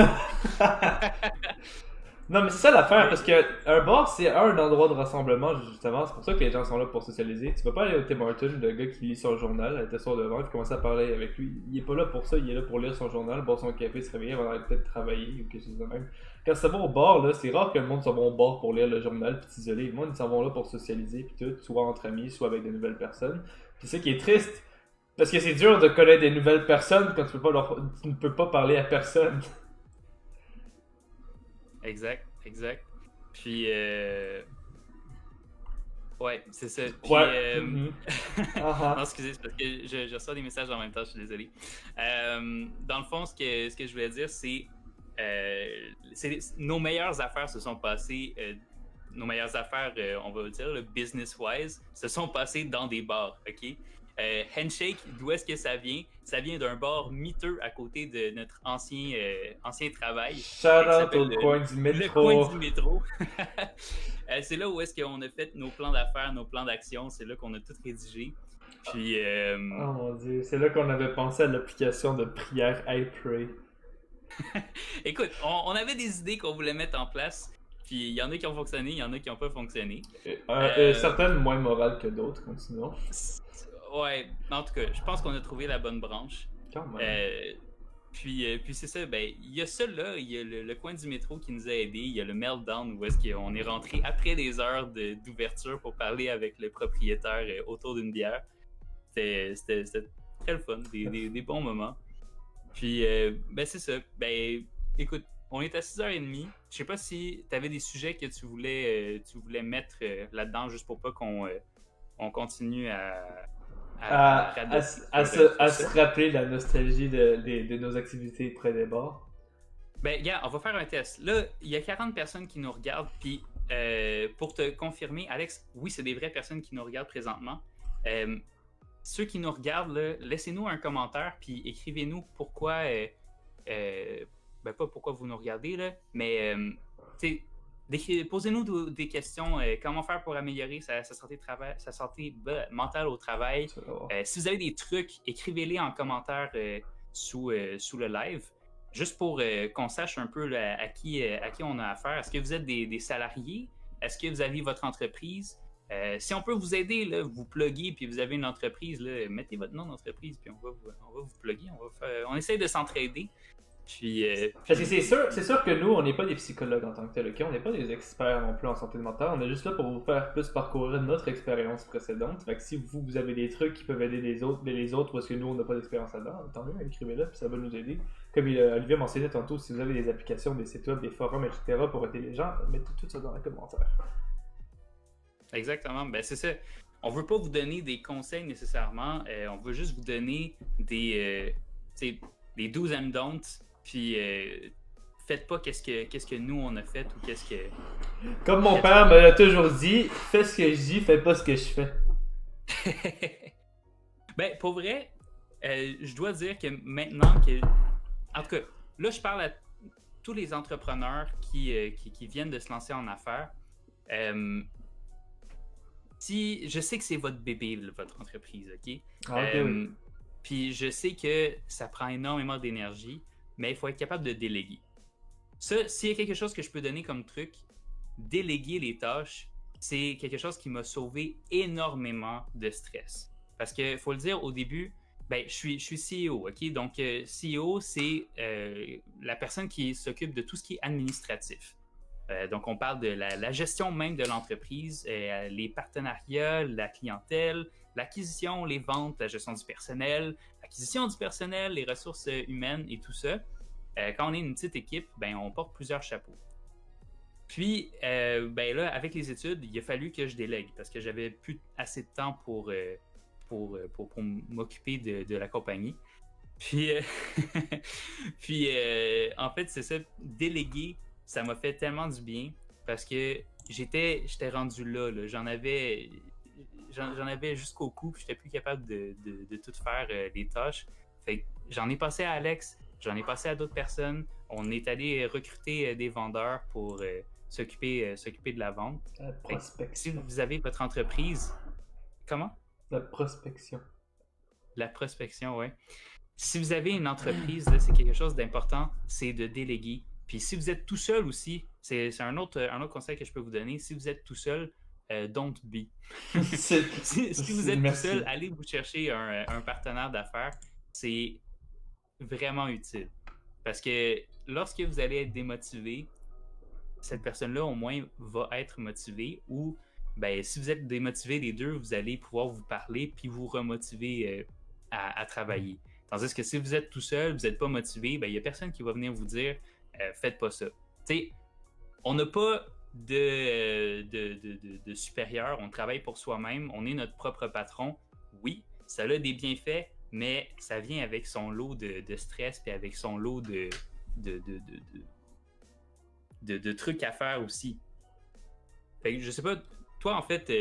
Non, mais c'est ça l'affaire, parce que un bar, c'est un endroit de rassemblement, justement. C'est pour ça que les gens sont là pour socialiser. Tu vas pas aller au Tim Hortons, le gars qui lit son journal, elle était sur devant, puis commencer à parler avec lui. Il est pas là pour ça, il est là pour lire son journal, boire son café, se réveiller, avant d'aller peut-être travailler ou quelque chose de même. Quand ça va au bar, là, c'est rare que le monde s'en va au bar pour lire le journal puis s'isoler. Le monde, ils s'en vont là pour socialiser, puis tout, soit entre amis, soit avec de nouvelles personnes. Puis c'est ça qui est triste, parce que c'est dur de connaître des nouvelles personnes quand tu ne peux pas parler à personne. Exact. Puis, ouais, c'est ça. Puis, Ouais. non, excusez, c'est parce que je reçois des messages en même temps, je suis désolé. Dans le fond, ce que je voulais dire, c'est nos meilleures affaires se sont passées, nos meilleures affaires, on va dire, business-wise, se sont passées dans des bars, OK? Handshake, d'où est-ce que ça vient? Ça vient d'un bar miteux à côté de notre ancien travail. Shout out s'appelle au coin du le coin métro. du métro. C'est là où est-ce qu'on a fait nos plans d'affaires, nos plans d'action. C'est là qu'on a tout rédigé. Puis, Oh mon dieu, c'est là qu'on avait pensé à l'application de prière iPray. écoute, on avait des idées qu'on voulait mettre en place. Puis il y en a qui ont fonctionné, il y en a qui n'ont pas fonctionné. Certaines moins morales que d'autres, continuons. Ouais, en tout cas, je pense qu'on a trouvé la bonne branche. Quand même. Puis c'est ça, ben, il y a ça là, il y a le coin du métro qui nous a aidés, il y a le meltdown où est-ce qu'on est rentré après des heures d'ouverture pour parler avec le propriétaire autour d'une bière. C'était très le fun, des bons moments. Puis, ben c'est ça, ben écoute, on est à 6h30. Je sais pas si tu avais des sujets que tu voulais mettre là-dedans juste pour pas qu'on on continue à se rappeler la nostalgie de nos activités près des bars. Ben, gars, on va faire un test. Là, il y a 40 personnes qui nous regardent. Puis, pour te confirmer, Alex, oui, c'est des vraies personnes qui nous regardent présentement. Ceux qui nous regardent, là, laissez-nous un commentaire. Puis, écrivez-nous pourquoi. Ben, pas pourquoi vous nous regardez, là, mais posez-nous des questions. Comment faire pour améliorer sa santé mentale au travail? Si vous avez des trucs, écrivez-les en commentaire sous le live, juste pour qu'on sache un peu là, à qui on a affaire. Est-ce que vous êtes des salariés? Est-ce que vous avez votre entreprise? Si on peut vous aider, là, vous pluguer, puis vous avez une entreprise, là, mettez votre nom d'entreprise, puis on va vous pluguer. On essaie de s'entraider. Puis, Parce que c'est sûr que nous, on n'est pas des psychologues en tant que tel, ok? On n'est pas des experts non plus en santé mentale, on est juste là pour vous faire plus parcourir notre expérience précédente. Fait que si vous avez des trucs qui peuvent aider les autres, parce que nous, on n'a pas d'expérience là-dedans, tant mieux, écrivez-le, puis ça va nous aider. Comme Olivier mentionnait tantôt, si vous avez des applications, des sites web, des forums, etc. pour aider les gens, mettez tout ça dans les commentaires. Exactement, ben c'est ça. On veut pas vous donner des conseils nécessairement, on veut juste vous donner des do's and don'ts. Puis faites pas qu'est-ce que nous on a fait ou qu'est-ce que. Comme mon père me l'a toujours dit, fais ce que je dis, fais pas ce que je fais. Ben pour vrai, je dois dire que maintenant que, en tout cas, là je parle à tous les entrepreneurs qui viennent de se lancer en affaires. Si je sais que c'est votre bébé, votre entreprise, ok. Oui. Puis je sais que ça prend énormément d'énergie. Mais il faut être capable de déléguer. Ça, s'il y a quelque chose que je peux donner comme truc, déléguer les tâches, c'est quelque chose qui m'a sauvé énormément de stress. Parce que, faut le dire, au début, ben, je suis CEO, ok? Donc, CEO, c'est la personne qui s'occupe de tout ce qui est administratif. Donc, on parle de la gestion même de l'entreprise, les partenariats, la clientèle, l'acquisition, les ventes, la gestion du personnel, les ressources humaines et tout ça. Quand on est une petite équipe, ben, on porte plusieurs chapeaux. Puis, ben là, avec les études, il a fallu que je délègue parce que j'avais plus assez de temps pour m'occuper de la compagnie. Puis, en fait, c'est ça, déléguer, ça m'a fait tellement du bien parce que j'étais rendu là. J'en avais jusqu'au cou, puis j'étais plus capable de tout faire les tâches. Fait que j'en ai passé à Alex, j'en ai passé à d'autres personnes. On est allé recruter des vendeurs pour s'occuper de la vente. La prospection. Si vous avez votre entreprise... Comment? La prospection. La prospection, oui. Si vous avez une entreprise, là, c'est quelque chose d'important, c'est de déléguer. Puis si vous êtes tout seul aussi, c'est un autre conseil que je peux vous donner. Si vous êtes tout seul, don't be. si vous êtes tout seul, allez vous chercher un partenaire d'affaires. C'est vraiment utile. Parce que lorsque vous allez être démotivé, cette personne-là, au moins, va être motivée. Ou, ben, si vous êtes démotivé, les deux, vous allez pouvoir vous parler puis vous remotiver à travailler. Tandis que si vous êtes tout seul, vous n'êtes pas motivé, ben, il n'y a personne qui va venir vous dire faites pas ça. Tu sais, on n'a pas de supérieur, on travaille pour soi-même, on est notre propre patron. Oui, ça a des bienfaits, mais ça vient avec son lot de stress et avec son lot de trucs à faire aussi. Fait que, je sais pas, toi en fait,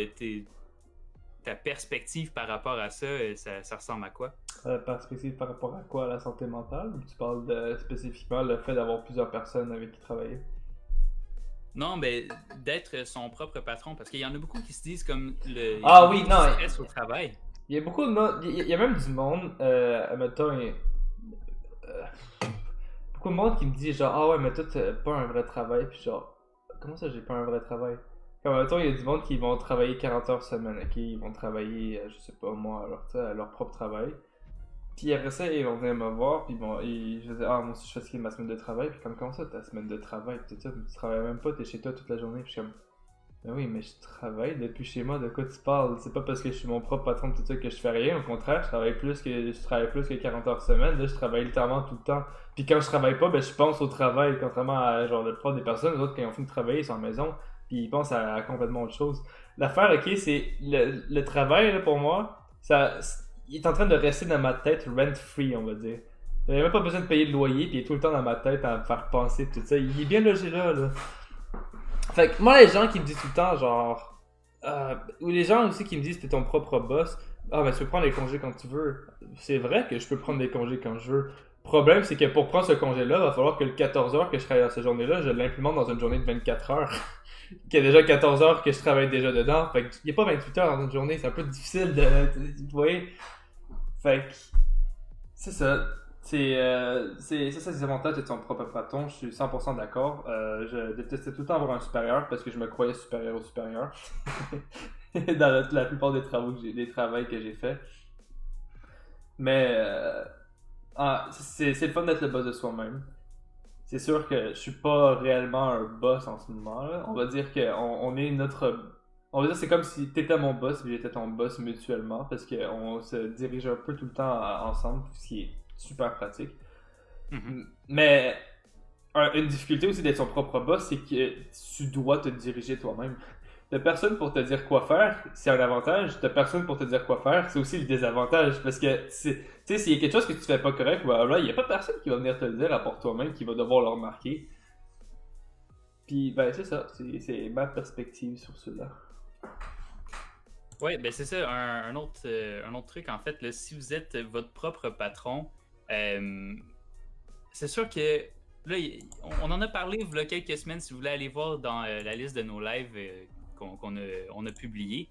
ta perspective par rapport à ça, ça ressemble à quoi? Perspective par rapport à quoi? À la santé mentale? Ou tu parles spécifiquement le fait d'avoir plusieurs personnes avec qui travailler? Non, mais d'être son propre patron, parce qu'il y en a beaucoup qui se disent comme il Ah faut oui, du non. stress au travail. Il y a beaucoup de monde. Il y a même du monde, admettons, beaucoup de monde qui me dit genre, ah ouais, mais toi, t'as pas un vrai travail. Puis genre, comment ça, j'ai pas un vrai travail? Comme, admettons, il y a du monde qui vont travailler 40 heures semaine, ok? Ils vont travailler, je sais pas moi, leur propre travail. Puis après ça, ils vont venir me voir, puis bon, je dis, ah, moi aussi, je fais ce qui est ma semaine de travail. Puis comme, comment ça, ta semaine de travail? Puis tout ça, tu travailles même pas, t'es chez toi toute la journée. Puis je suis comme, ben oui, mais je travaille depuis chez moi, de quoi tu parles? C'est pas parce que je suis mon propre patron de tout ça que je fais rien. Au contraire, je travaille plus que 40 heures semaine. Là, je travaille littéralement tout le temps. Puis quand je travaille pas, ben je pense au travail. Contrairement à genre la plupart des personnes, les autres, quand ils ont fini de travailler, ils sont à la maison. Puis ils pensent à complètement autre chose. L'affaire, ok, c'est le travail, là, pour moi, il est en train de rester dans ma tête rent-free, on va dire. J'avais même pas besoin de payer le loyer, puis il est tout le temps dans ma tête à me faire penser tout ça. Il est bien logé là. Fait que moi, les gens qui me disent tout le temps, genre. Ou les gens aussi qui me disent, t'es ton propre boss. Ah, ben tu peux prendre les congés quand tu veux. C'est vrai que je peux prendre des congés quand je veux. Le problème, c'est que pour prendre ce congé-là, il va falloir que le 14 heures que je travaille dans cette journée-là, je l'implémente dans une journée de 24 heures. Qu'il y a déjà 14 heures que je travaille déjà dedans. Fait qu'il n'y a pas 28 heures dans une journée. C'est un peu difficile de. Vous voyez? Fait que. C'est ça. C'est ça, les avantages d'être son propre patron. Je suis 100% d'accord. Je détestais tout le temps avoir un supérieur parce que je me croyais supérieur au supérieur. Dans la plupart des travaux des travails que j'ai fait. Mais c'est le fun d'être le boss de soi-même. C'est sûr que je suis pas réellement un boss en ce moment là. On va dire on est notre. On va dire c'est comme si t'étais mon boss et j'étais ton boss mutuellement parce qu'on se dirige un peu tout le temps ensemble, ce qui est super pratique. Mhm. Mais une difficulté aussi d'être son propre boss, c'est que tu dois te diriger toi-même. T'as personne pour te dire quoi faire, c'est un avantage. T'as personne pour te dire quoi faire, c'est aussi le désavantage. Parce que, tu sais, s'il y a quelque chose que tu fais pas correct, voilà, il y a pas personne qui va venir te le dire à part toi-même, qui va devoir le remarquer. Puis, ben, c'est ça. C'est ma perspective sur cela. Ouais, ben c'est ça. Un autre truc, en fait, là, si vous êtes votre propre patron, c'est sûr que là, on en a parlé il y a quelques semaines. Si vous voulez aller voir dans la liste de nos lives on a publié,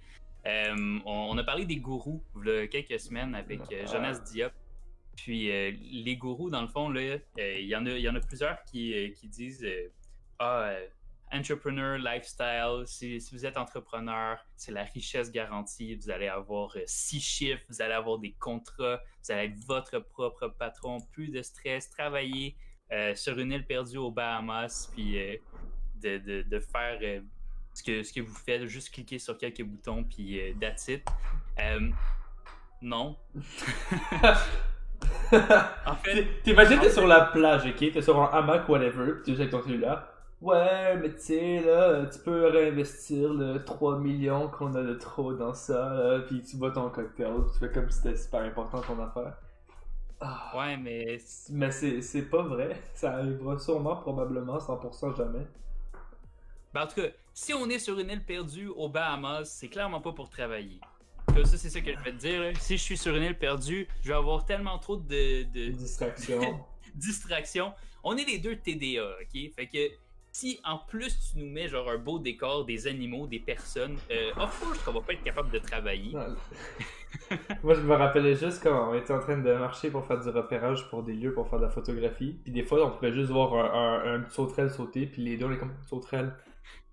on a parlé des gourous il y a quelques semaines avec Jonas Diop. Puis les gourous, dans le fond, là, il y en a plusieurs qui disent entrepreneur lifestyle, si vous êtes entrepreneur, c'est la richesse garantie. Vous allez avoir 6 chiffres, vous allez avoir des contrats, vous allez être votre propre patron, plus de stress, travailler sur une île perdue aux Bahamas, puis de faire ce que vous faites, juste cliquer sur quelques boutons, puis that's it. Non. En fait, T'imagines, t'es sur la plage, ok? T'es sur un hamac, whatever, pis tu es avec ton cellulaire. Ouais, mais tu sais, là, tu peux réinvestir le 3 millions qu'on a de trop dans ça, là, pis tu bois ton cocktail, tu fais comme si c'était super important ton affaire. Ah. ouais, mais Mais c'est pas vrai. Ça arrivera sûrement, probablement, 100% jamais. ben, en tout cas, si on est sur une île perdue aux Bahamas, c'est clairement pas pour travailler. Ça, c'est ça que je vais te dire. Là. Si je suis sur une île perdue, je vais avoir tellement trop de Distraction. distractions. On est les deux TDA, ok? Fait que si en plus tu nous mets genre un beau décor, des animaux, des personnes, of course qu'on va pas être capable de travailler. Non. Moi, je me rappelais juste quand on était en train de marcher pour faire du repérage pour des lieux, pour faire de la photographie. Puis des fois, on pouvait juste voir un petit sauterelle sauter, puis les deux, on est comme sauterelle.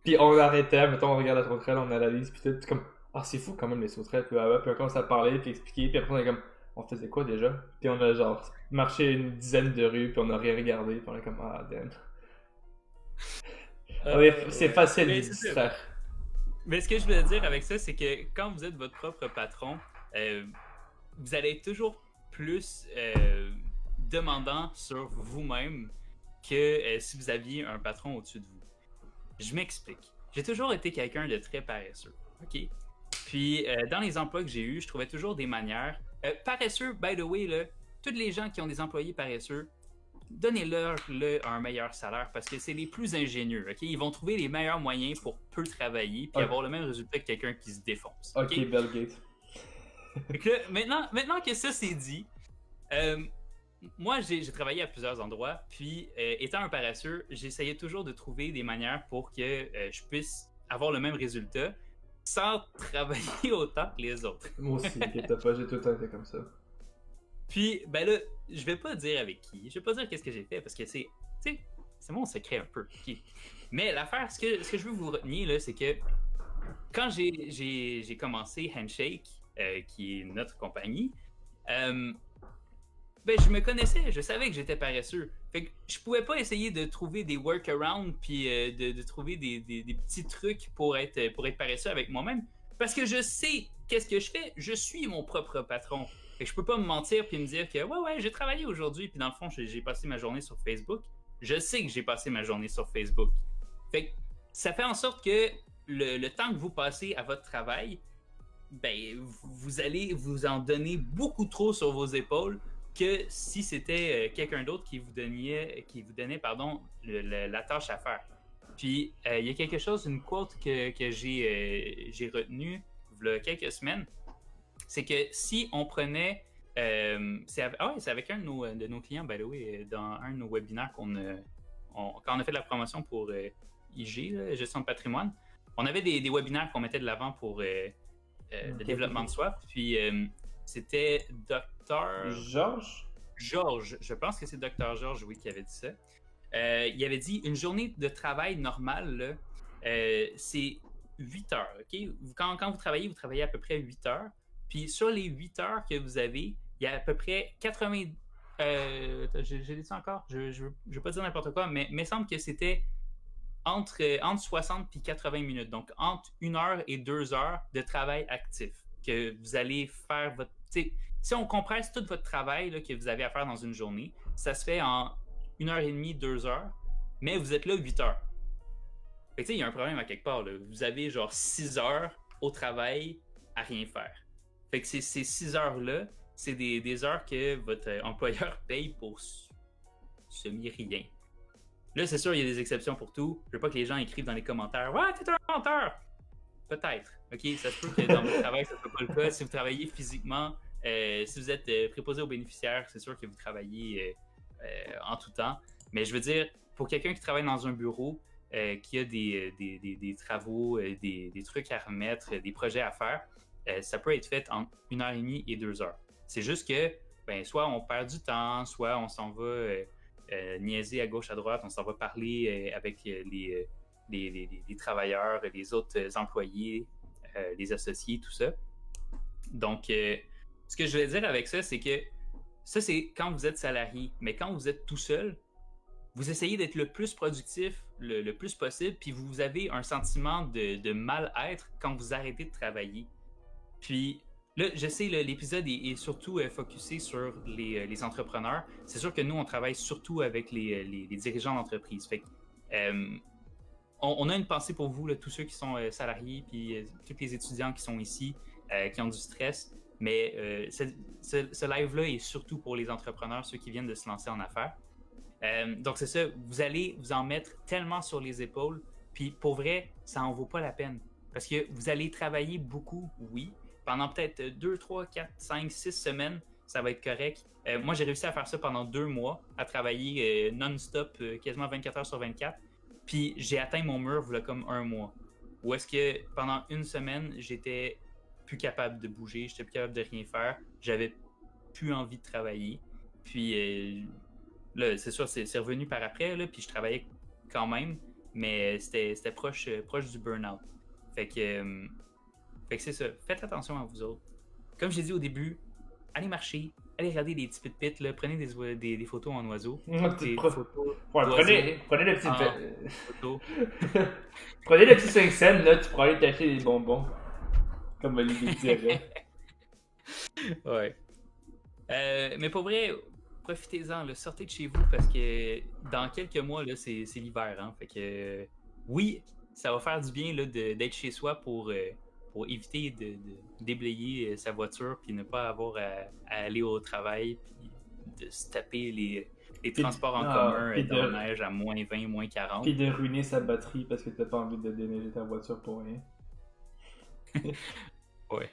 Puis on arrêtait, mettons, on regarde la sauterelle, on analyse, puis tout, puis comme, ah, c'est fou quand même les sauterelles. Puis on commence à parler, puis expliquer, puis après on est comme, on faisait quoi déjà? Puis on a genre marché une dizaine de rues, puis on a rien regardé, puis on est comme, ah, damn. C'est facile de mais distraire. Mais ce que je veux dire avec ça, c'est que quand vous êtes votre propre patron, vous allez être toujours plus demandant sur vous-même que si vous aviez un patron au-dessus de vous. Je m'explique. J'ai toujours été quelqu'un de très paresseux. OK? Puis, dans les emplois que j'ai eus, je trouvais toujours des manières. Paresseux, by the way, là, tous les gens qui ont des employés paresseux, donnez-leur un meilleur salaire parce que c'est les plus ingénieux. OK? Ils vont trouver les meilleurs moyens pour peu travailler puis avoir le même résultat que quelqu'un qui se défonce. OK, Bill Gates. Fait que là, maintenant que ça c'est dit, moi j'ai travaillé à plusieurs endroits, puis étant un paresseux, j'essayais toujours de trouver des manières pour que je puisse avoir le même résultat sans travailler autant que les autres. Moi aussi, t'as pas, j'ai tout le temps été comme ça. Puis, ben là, je vais pas dire avec qui, je vais pas dire qu'est-ce que j'ai fait parce que c'est mon secret un peu. Okay. Mais l'affaire, ce que je veux vous retenir, là, c'est que quand j'ai commencé Handshake, qui est notre compagnie, ben je me connaissais, je savais que j'étais paresseux. Fait que je pouvais pas essayer de trouver des workarounds puis de trouver des petits trucs pour être paresseux avec moi-même. Parce que je sais qu'est-ce que je fais, je suis mon propre patron. Fait que je peux pas me mentir puis me dire que ouais, j'ai travaillé aujourd'hui puis dans le fond, j'ai passé ma journée sur Facebook. Je sais que j'ai passé ma journée sur Facebook. Fait que ça fait en sorte que le temps que vous passez à votre travail, ben vous allez vous en donner beaucoup trop sur vos épaules que si c'était quelqu'un d'autre qui vous donnait la tâche à faire. Puis il y a quelque chose, une quote que j'ai retenue il y a quelques semaines, c'est que si on prenait c'est avec un de nos clients, by the way, dans un de nos webinaires quand on a fait de la promotion pour IG, là, gestion de patrimoine, on avait des webinaires qu'on mettait de l'avant pour le développement de soi. Puis c'était Dr. Georges, je pense que c'est Dr. Georges, oui, qui avait dit ça. Il avait dit une journée de travail normale, là, c'est 8 heures. Okay? Quand vous travaillez à peu près 8 heures. Puis sur les 8 heures que vous avez, il y a à peu près 80. J'ai dit ça encore? Je veux pas dire n'importe quoi, mais il me semble que c'était entre 60 et 80 minutes. Donc entre 1 heure et 2 heures de travail actif que vous allez faire votre. Si on compresse tout votre travail là, que vous avez à faire dans une journée, ça se fait en 1h30, 2 heures, mais vous êtes là 8 heures. Fait que il y a un problème à quelque part. Là. Vous avez genre 6 heures au travail à rien faire. Fait que ces 6 heures-là, c'est des heures que votre employeur paye pour semi-rien. Là, c'est sûr, il y a des exceptions pour tout. Je veux pas que les gens écrivent dans les commentaires « Ouais, t'es un menteur! » Peut-être. OK, ça se peut que dans votre travail, ça ne soit pas le cas. Si vous travaillez physiquement, si vous êtes préposé aux bénéficiaires, c'est sûr que vous travaillez en tout temps. Mais je veux dire, pour quelqu'un qui travaille dans un bureau, qui a des travaux, des trucs à remettre, des projets à faire, ça peut être fait en 1h30 et 2 heures. C'est juste que, ben, soit on perd du temps, soit on s'en va niaiser à gauche, à droite, on s'en va parler avec les travailleurs, les autres employés, les associés, tout ça. Donc, ce que je voulais dire avec ça, c'est que ça, c'est quand vous êtes salarié. Mais quand vous êtes tout seul, vous essayez d'être le plus productif, le plus possible, puis vous avez un sentiment de mal-être quand vous arrêtez de travailler. Puis là, je sais, l'épisode est surtout focusé sur les entrepreneurs. C'est sûr que nous, on travaille surtout avec les dirigeants d'entreprise. Fait que, on a une pensée pour vous, là, tous ceux qui sont salariés, puis tous les étudiants qui sont ici, qui ont du stress. Mais ce live-là est surtout pour les entrepreneurs, ceux qui viennent de se lancer en affaires. Donc c'est ça, vous allez vous en mettre tellement sur les épaules, puis pour vrai, ça en vaut pas la peine. Parce que vous allez travailler beaucoup, oui, pendant peut-être 2, 3, 4, 5, 6 semaines, ça va être correct. Moi, j'ai réussi à faire ça pendant 2 mois, à travailler non-stop, quasiment 24 heures sur 24. Puis j'ai atteint mon mur, voilà, comme 1 mois. Où est-ce que pendant 1 semaine, j'étais plus capable de bouger, j'étais plus capable de rien faire, j'avais plus envie de travailler. Puis là, c'est sûr, c'est revenu par après, là, puis je travaillais quand même, mais c'était proche du burn-out. Fait que c'est ça. Faites attention à vous autres. Comme je l'ai dit au début, allez marcher, allez regarder des petits pit-pits, là, prenez des photos en oiseau. Prenez le petit photos. Prenez le petit 5 cents, là, tu pourras aller t'acheter des bonbons. Comme Olivier dirait. Ouais. Mais pour vrai, profitez-en, là, sortez de chez vous parce que dans quelques mois, là, c'est l'hiver. Hein, fait que oui, ça va faire du bien là, d'être chez soi pour éviter de déblayer sa voiture puis ne pas avoir à aller au travail puis de se taper les transports en commun dans la neige à moins 20, moins 40. Puis de ruiner sa batterie parce que t'as pas envie de déneiger ta voiture pour rien. Ouais.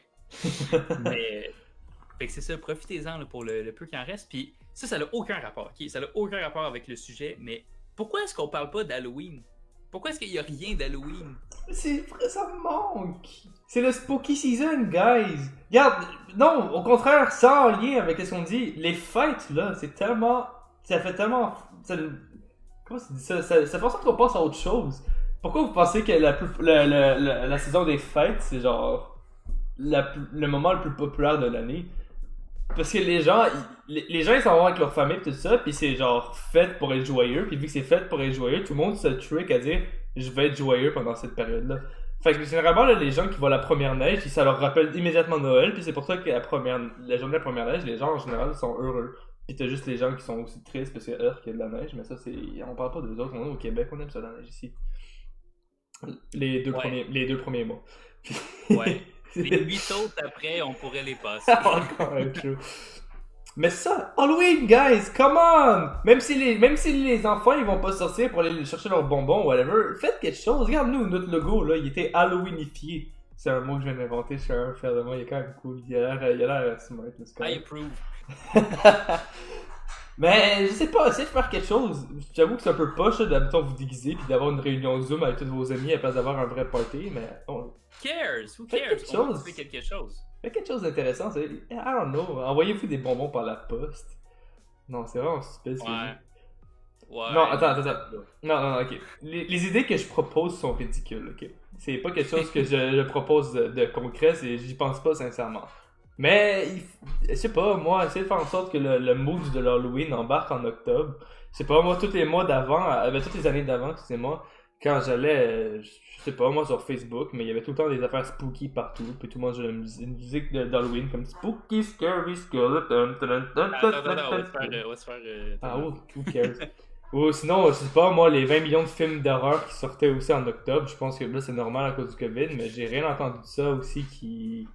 Mais fait que c'est ça, profitez-en là, pour le peu qui en reste. Puis ça n'a aucun rapport, ok? Ça n'a aucun rapport avec le sujet, mais pourquoi est-ce qu'on parle pas d'Halloween? Pourquoi est-ce qu'il y a rien d'Halloween? C'est ça me manque. C'est le spooky season, guys. Regarde, non, au contraire, sans lien avec ce qu'on dit, les fêtes là, c'est tellement, ça fait tellement, comment ça dit ça, ça fait en sorte qu'on passe à autre chose. Pourquoi vous pensez que la saison des fêtes, c'est genre le moment le plus populaire de l'année? Parce que les gens ils s'en vont avec leur famille pis tout ça, puis c'est genre fait pour être joyeux, puis vu que c'est fait pour être joyeux, tout le monde se trick à dire je vais être joyeux pendant cette période-là. Fait que généralement là, les gens qui voient la première neige, ça leur rappelle immédiatement Noël, puis c'est pour ça que la journée de la première neige, les gens en général sont heureux. Puis t'as juste les gens qui sont aussi tristes parce qu'il y a de la neige, mais ça c'est, on parle pas d'eux autres, on est au Québec, on aime ça la neige ici. Les deux premiers mois. Ouais. Les 8 autres après, on pourrait les passer. Encore un true. Mais ça, Halloween, guys, come on! Même si les enfants ils vont pas sortir pour aller chercher leurs bonbons ou whatever, faites quelque chose. Regarde-nous, notre logo là, il était Halloweenifié. C'est un mot que je viens d'inventer, je suis un fier de moi, il est quand même cool. Il a l'air smart, le score. I approve. Mais je sais pas, essayez de faire quelque chose. J'avoue que c'est un peu poche d'habitude vous déguiser puis d'avoir une réunion Zoom avec tous vos amis à place d'avoir un vrai party, mais Who cares? Who Faites cares? quelque On va chose. trouver quelque chose. faites quelque chose d'intéressant. I don't know, envoyez-vous des bonbons par la poste. Non, c'est vraiment stupide. Ouais. Ouais. Non, attends. Non, ok. Les idées que je propose sont ridicules, ok? C'est pas quelque chose que je propose de concret, j'y pense pas sincèrement. Mais, je sais pas, moi, essayer de faire en sorte que le mood de l'Halloween embarque en octobre. Je sais pas, moi, tous les mois d'avant, toutes les années d'avant, excusez-moi, quand j'allais, je sais pas, moi, sur Facebook, mais il y avait tout le temps des affaires spooky partout, puis tout le monde jouait une musique d'Halloween comme Spooky, Scary, Skeleton, On va se faire. ah, who cares? Ou sinon, je sais pas, moi, les 20 millions de films d'horreur qui sortaient aussi en octobre, je pense que là, c'est normal à cause du COVID, mais j'ai rien entendu de ça aussi qui...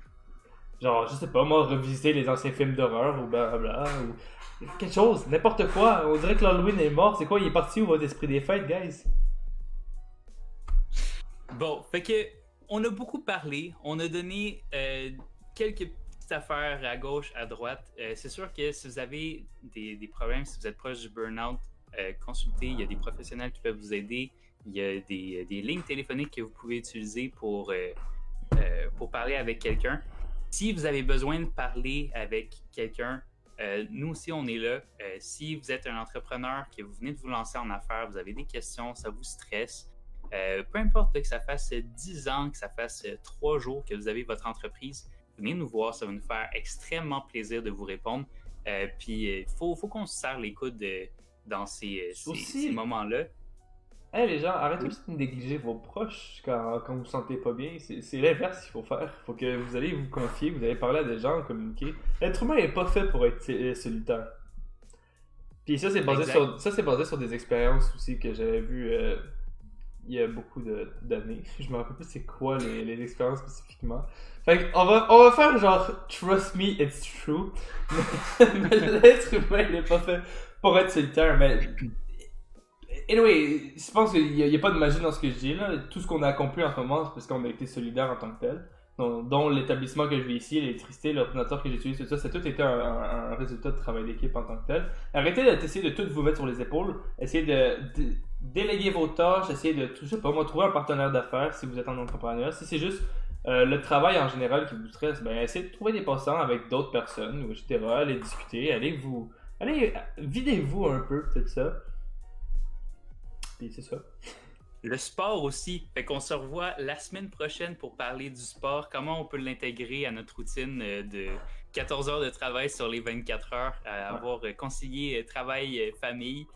Genre, je sais pas, moi, revisiter les anciens films d'horreur ou blablabla, ou quelque chose, n'importe quoi. On dirait que l'Halloween est mort. C'est quoi, il est parti où votre esprit des fêtes, guys? Bon, fait que on a beaucoup parlé, on a donné quelques petites affaires à gauche, à droite. C'est sûr que si vous avez des problèmes, si vous êtes proche du burn-out, consultez, il y a des professionnels qui peuvent vous aider. Il y a des lignes téléphoniques que vous pouvez utiliser pour parler avec quelqu'un. Si vous avez besoin de parler avec quelqu'un, nous aussi, on est là. Si vous êtes un entrepreneur, que vous venez de vous lancer en affaires, vous avez des questions, ça vous stresse, peu importe que ça fasse 10 ans, que ça fasse 3 jours que vous avez votre entreprise, venez nous voir, ça va nous faire extrêmement plaisir de vous répondre. Puis, il faut qu'on se serre les coudes dans ces moments-là. Hey les gens, arrêtez aussi de négliger vos proches quand vous vous sentez pas bien. C'est l'inverse qu'il faut faire. Faut que vous allez vous confier, vous allez parler à des gens, communiquer. L'être humain n'est pas fait pour être solitaire. Puis ça, c'est basé sur des expériences aussi que j'avais vues il y a beaucoup d'années. Je me rappelle plus c'est quoi les expériences spécifiquement. Fait qu'on va faire genre Trust me, it's true. Mais l'être humain il n'est pas fait pour être solitaire. Mais anyway, je pense qu'il n'y a pas de magie dans ce que je dis là. Tout ce qu'on a accompli en ce moment, c'est parce qu'on a été solidaires en tant que tel. Dont l'établissement que je vis ici, l'électricité, l'ordinateur que j'utilise, tout ça, ça a tout été un résultat de travail d'équipe en tant que tel. Arrêtez d'essayer de tout vous mettre sur les épaules. Essayez de déléguer vos tâches, essayez de, je sais pas moi, trouver un partenaire d'affaires si vous êtes en entrepreneuriat. Si c'est juste le travail en général qui vous stresse, ben essayez de trouver des passants avec d'autres personnes, ou etc. Allez discuter, allez videz-vous un peu, peut-être ça. Puis c'est ça. Le sport aussi. Fait qu'on se revoit la semaine prochaine pour parler du sport. Comment on peut l'intégrer à notre routine de 14 heures de travail sur les 24 heures, à avoir concilié travail, famille.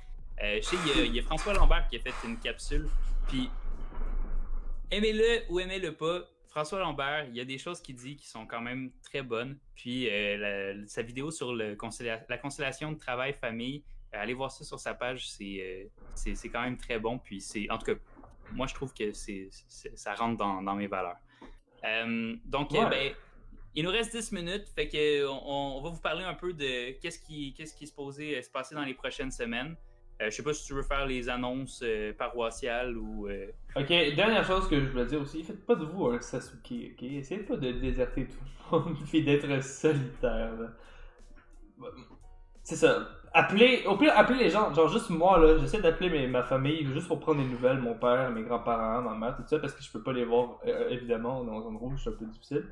Je sais, il y a François Lambert qui a fait une capsule. Puis, aimez-le ou aimez-le pas, François Lambert, il y a des choses qu'il dit qui sont quand même très bonnes. Puis, sa vidéo sur la conciliation de travail-famille, allez voir ça sur sa page, c'est quand même très bon. Puis, en tout cas, moi, je trouve que ça rentre dans mes valeurs. Donc, ben, il nous reste 10 minutes. Fait que on va vous parler un peu de qu'est-ce qui est supposé se passer dans les prochaines semaines. Je sais pas si tu veux faire les annonces paroissiales ou... Ok, dernière chose que je voulais dire aussi, faites pas de vous un Sasuke, ok? Essayez pas de déserter tout le monde puis d'être solitaire, là. C'est ça. Au pire, appelez les gens. Genre, juste moi, là, j'essaie d'appeler ma famille juste pour prendre des nouvelles, mon père, mes grands-parents, ma mère, tout ça, parce que je peux pas les voir, évidemment, dans un rouge, c'est un peu difficile.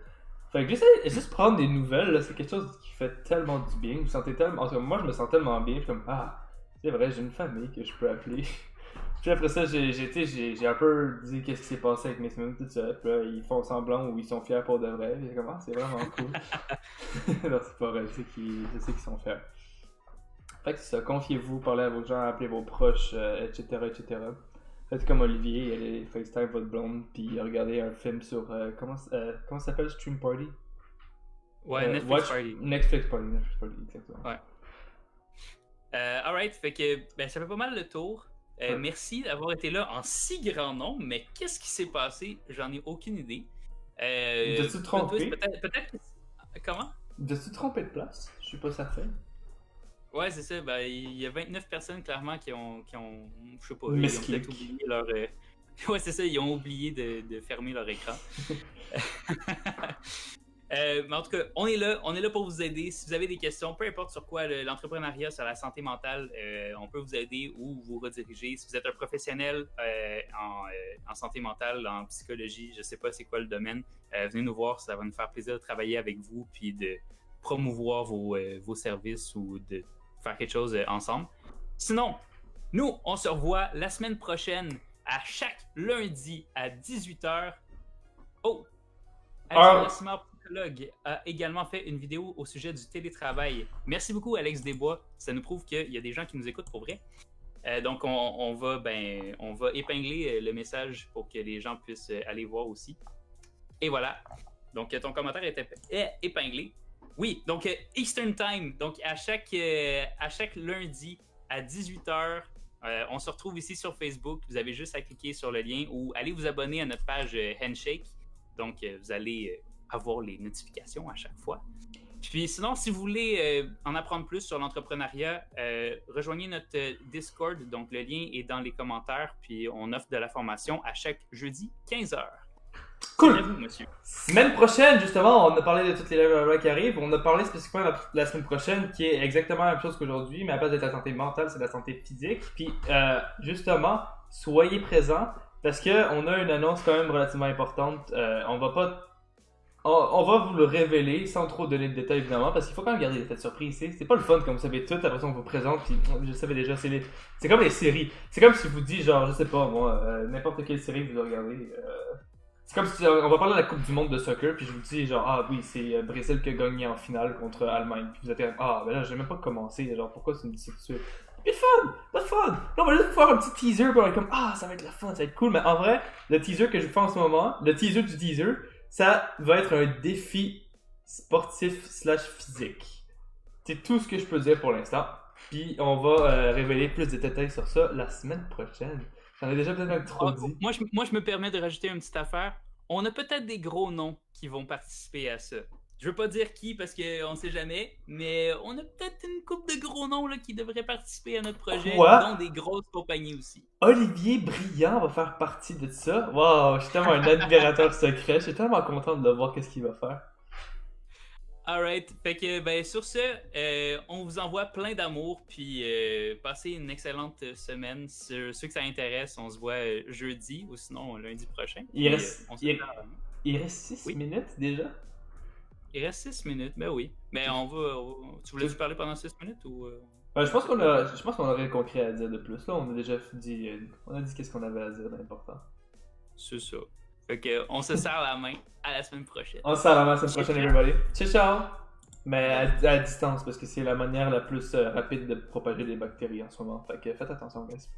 Fait que j'essaie juste prendre des nouvelles, là, c'est quelque chose qui fait tellement du bien. Vous sentez tellement. En tout cas, moi, je me sens tellement bien, je suis comme, ah, c'est vrai, j'ai une famille que je peux appeler. Puis après ça, j'ai un peu dit qu'est-ce qui s'est passé avec mes semaines, tout ça. Puis là, ils font semblant ou ils sont fiers pour de vrai. Puis comme, ah, c'est vraiment cool. Non, c'est pas vrai, je sais qu'ils sont fiers. Fait que c'est ça, confiez-vous, parlez à vos gens, appelez vos proches, etc., etc. Faites comme Olivier, allez FaceTime votre blonde, puis regardez un film sur, comment ça s'appelle, Stream Party? Ouais, Netflix Party. Netflix Party, exactement. Ouais. Alright, fait que ça fait pas mal le tour. Ouais. Merci d'avoir été là en si grand nombre, mais qu'est-ce qui s'est passé? J'en ai aucune idée. T'as-tu te trompé? Peut-être. Comment? T'as-tu te trompé de place? Je suis pas certain. Ouais, c'est ça. Il y a 29 personnes clairement qui ont je sais pas, ils ont peut-être oublié leur. Ouais, c'est ça, ils ont oublié de fermer leur écran. Mais en tout cas, on est là pour vous aider. Si vous avez des questions, peu importe sur quoi, l'entrepreneuriat, sur la santé mentale, on peut vous aider ou vous rediriger. Si vous êtes un professionnel en santé mentale, en psychologie, je sais pas c'est quoi le domaine, venez nous voir, ça va nous faire plaisir de travailler avec vous puis de promouvoir vos services ou de faire quelque chose ensemble. Sinon, nous, on se revoit la semaine prochaine à chaque lundi à 18h. Oh! Alex Desbois, psychologue, a également fait une vidéo au sujet du télétravail. Merci beaucoup, Alex Desbois. Ça nous prouve qu'il y a des gens qui nous écoutent pour vrai. Donc, on va épingler le message pour que les gens puissent aller voir aussi. Et voilà. Donc, ton commentaire est épinglé. Oui, donc Eastern Time, donc à chaque lundi à 18h, on se retrouve ici sur Facebook. Vous avez juste à cliquer sur le lien ou allez vous abonner à notre page Handshake. Donc, vous allez avoir les notifications à chaque fois. Puis sinon, si vous voulez en apprendre plus sur l'entrepreneuriat, rejoignez notre Discord. Donc, le lien est dans les commentaires. Puis, on offre de la formation à chaque jeudi, 15h. Cool! À vous, monsieur. Semaine prochaine, justement, on a parlé de toutes les lèvres qui arrivent. On a parlé spécifiquement la semaine prochaine, qui est exactement la même chose qu'aujourd'hui, mais à la place d'être la santé mentale, c'est la santé physique. Puis, justement, soyez présents, parce qu'on a une annonce quand même relativement importante. On va vous le révéler sans trop donner de détails, évidemment, parce qu'il faut quand même garder des effets surprises. C'est pas le fun comme vous savez tout, après ça on vous présente, puis je savais déjà, c'est comme les séries. C'est comme si je vous dis, genre, je sais pas, moi, n'importe quelle série que vous regardez. C'est comme si on va parler de la Coupe du Monde de soccer, puis je vous dis, genre, ah oui, c'est Brésil qui a gagné en finale contre Allemagne. Puis vous êtes comme, ah, ben là, j'ai même pas commencé, genre, pourquoi tu me dis ça tout de suite? Mais fun! Pas fun! Là, on va juste vous faire un petit teaser, puis on va être comme, ah, ça va être la fun, ça va être cool. Mais en vrai, le teaser que je vous fais en ce moment, le teaser du teaser, ça va être un défi sportif / physique. C'est tout ce que je peux dire pour l'instant. Puis on va révéler plus de détails sur ça la semaine prochaine. J'en ai déjà peut-être même trop dit. Moi, je me permets de rajouter une petite affaire. On a peut-être des gros noms qui vont participer à ça. Je veux pas dire qui parce qu'on sait jamais, mais on a peut-être une couple de gros noms là, qui devraient participer à notre projet, dont des grosses compagnies aussi. Olivier Briand va faire partie de ça. Wow, je suis tellement un admirateur secret. Je suis tellement content de le voir qu'est-ce qu'il va faire. Alright, fait que sur ce, on vous envoie plein d'amour, puis passez une excellente semaine. Ceux que ça intéresse, on se voit jeudi ou sinon lundi prochain. Il reste 6 minutes déjà? Il reste 6 minutes, ben oui. Mais on va. Tu voulais parler pendant 6 minutes ou. Je pense qu'on a rien de concret à dire de plus. Là, on a déjà dit. On a dit qu'est-ce qu'on avait à dire d'important. C'est ça. Fait que on se serre la main à la semaine prochaine. On se serre la main à la semaine prochaine, everybody. Ciao, ciao! Mais à distance, parce que c'est la manière la plus rapide de propager des bactéries en ce moment. Fait que faites attention, guys.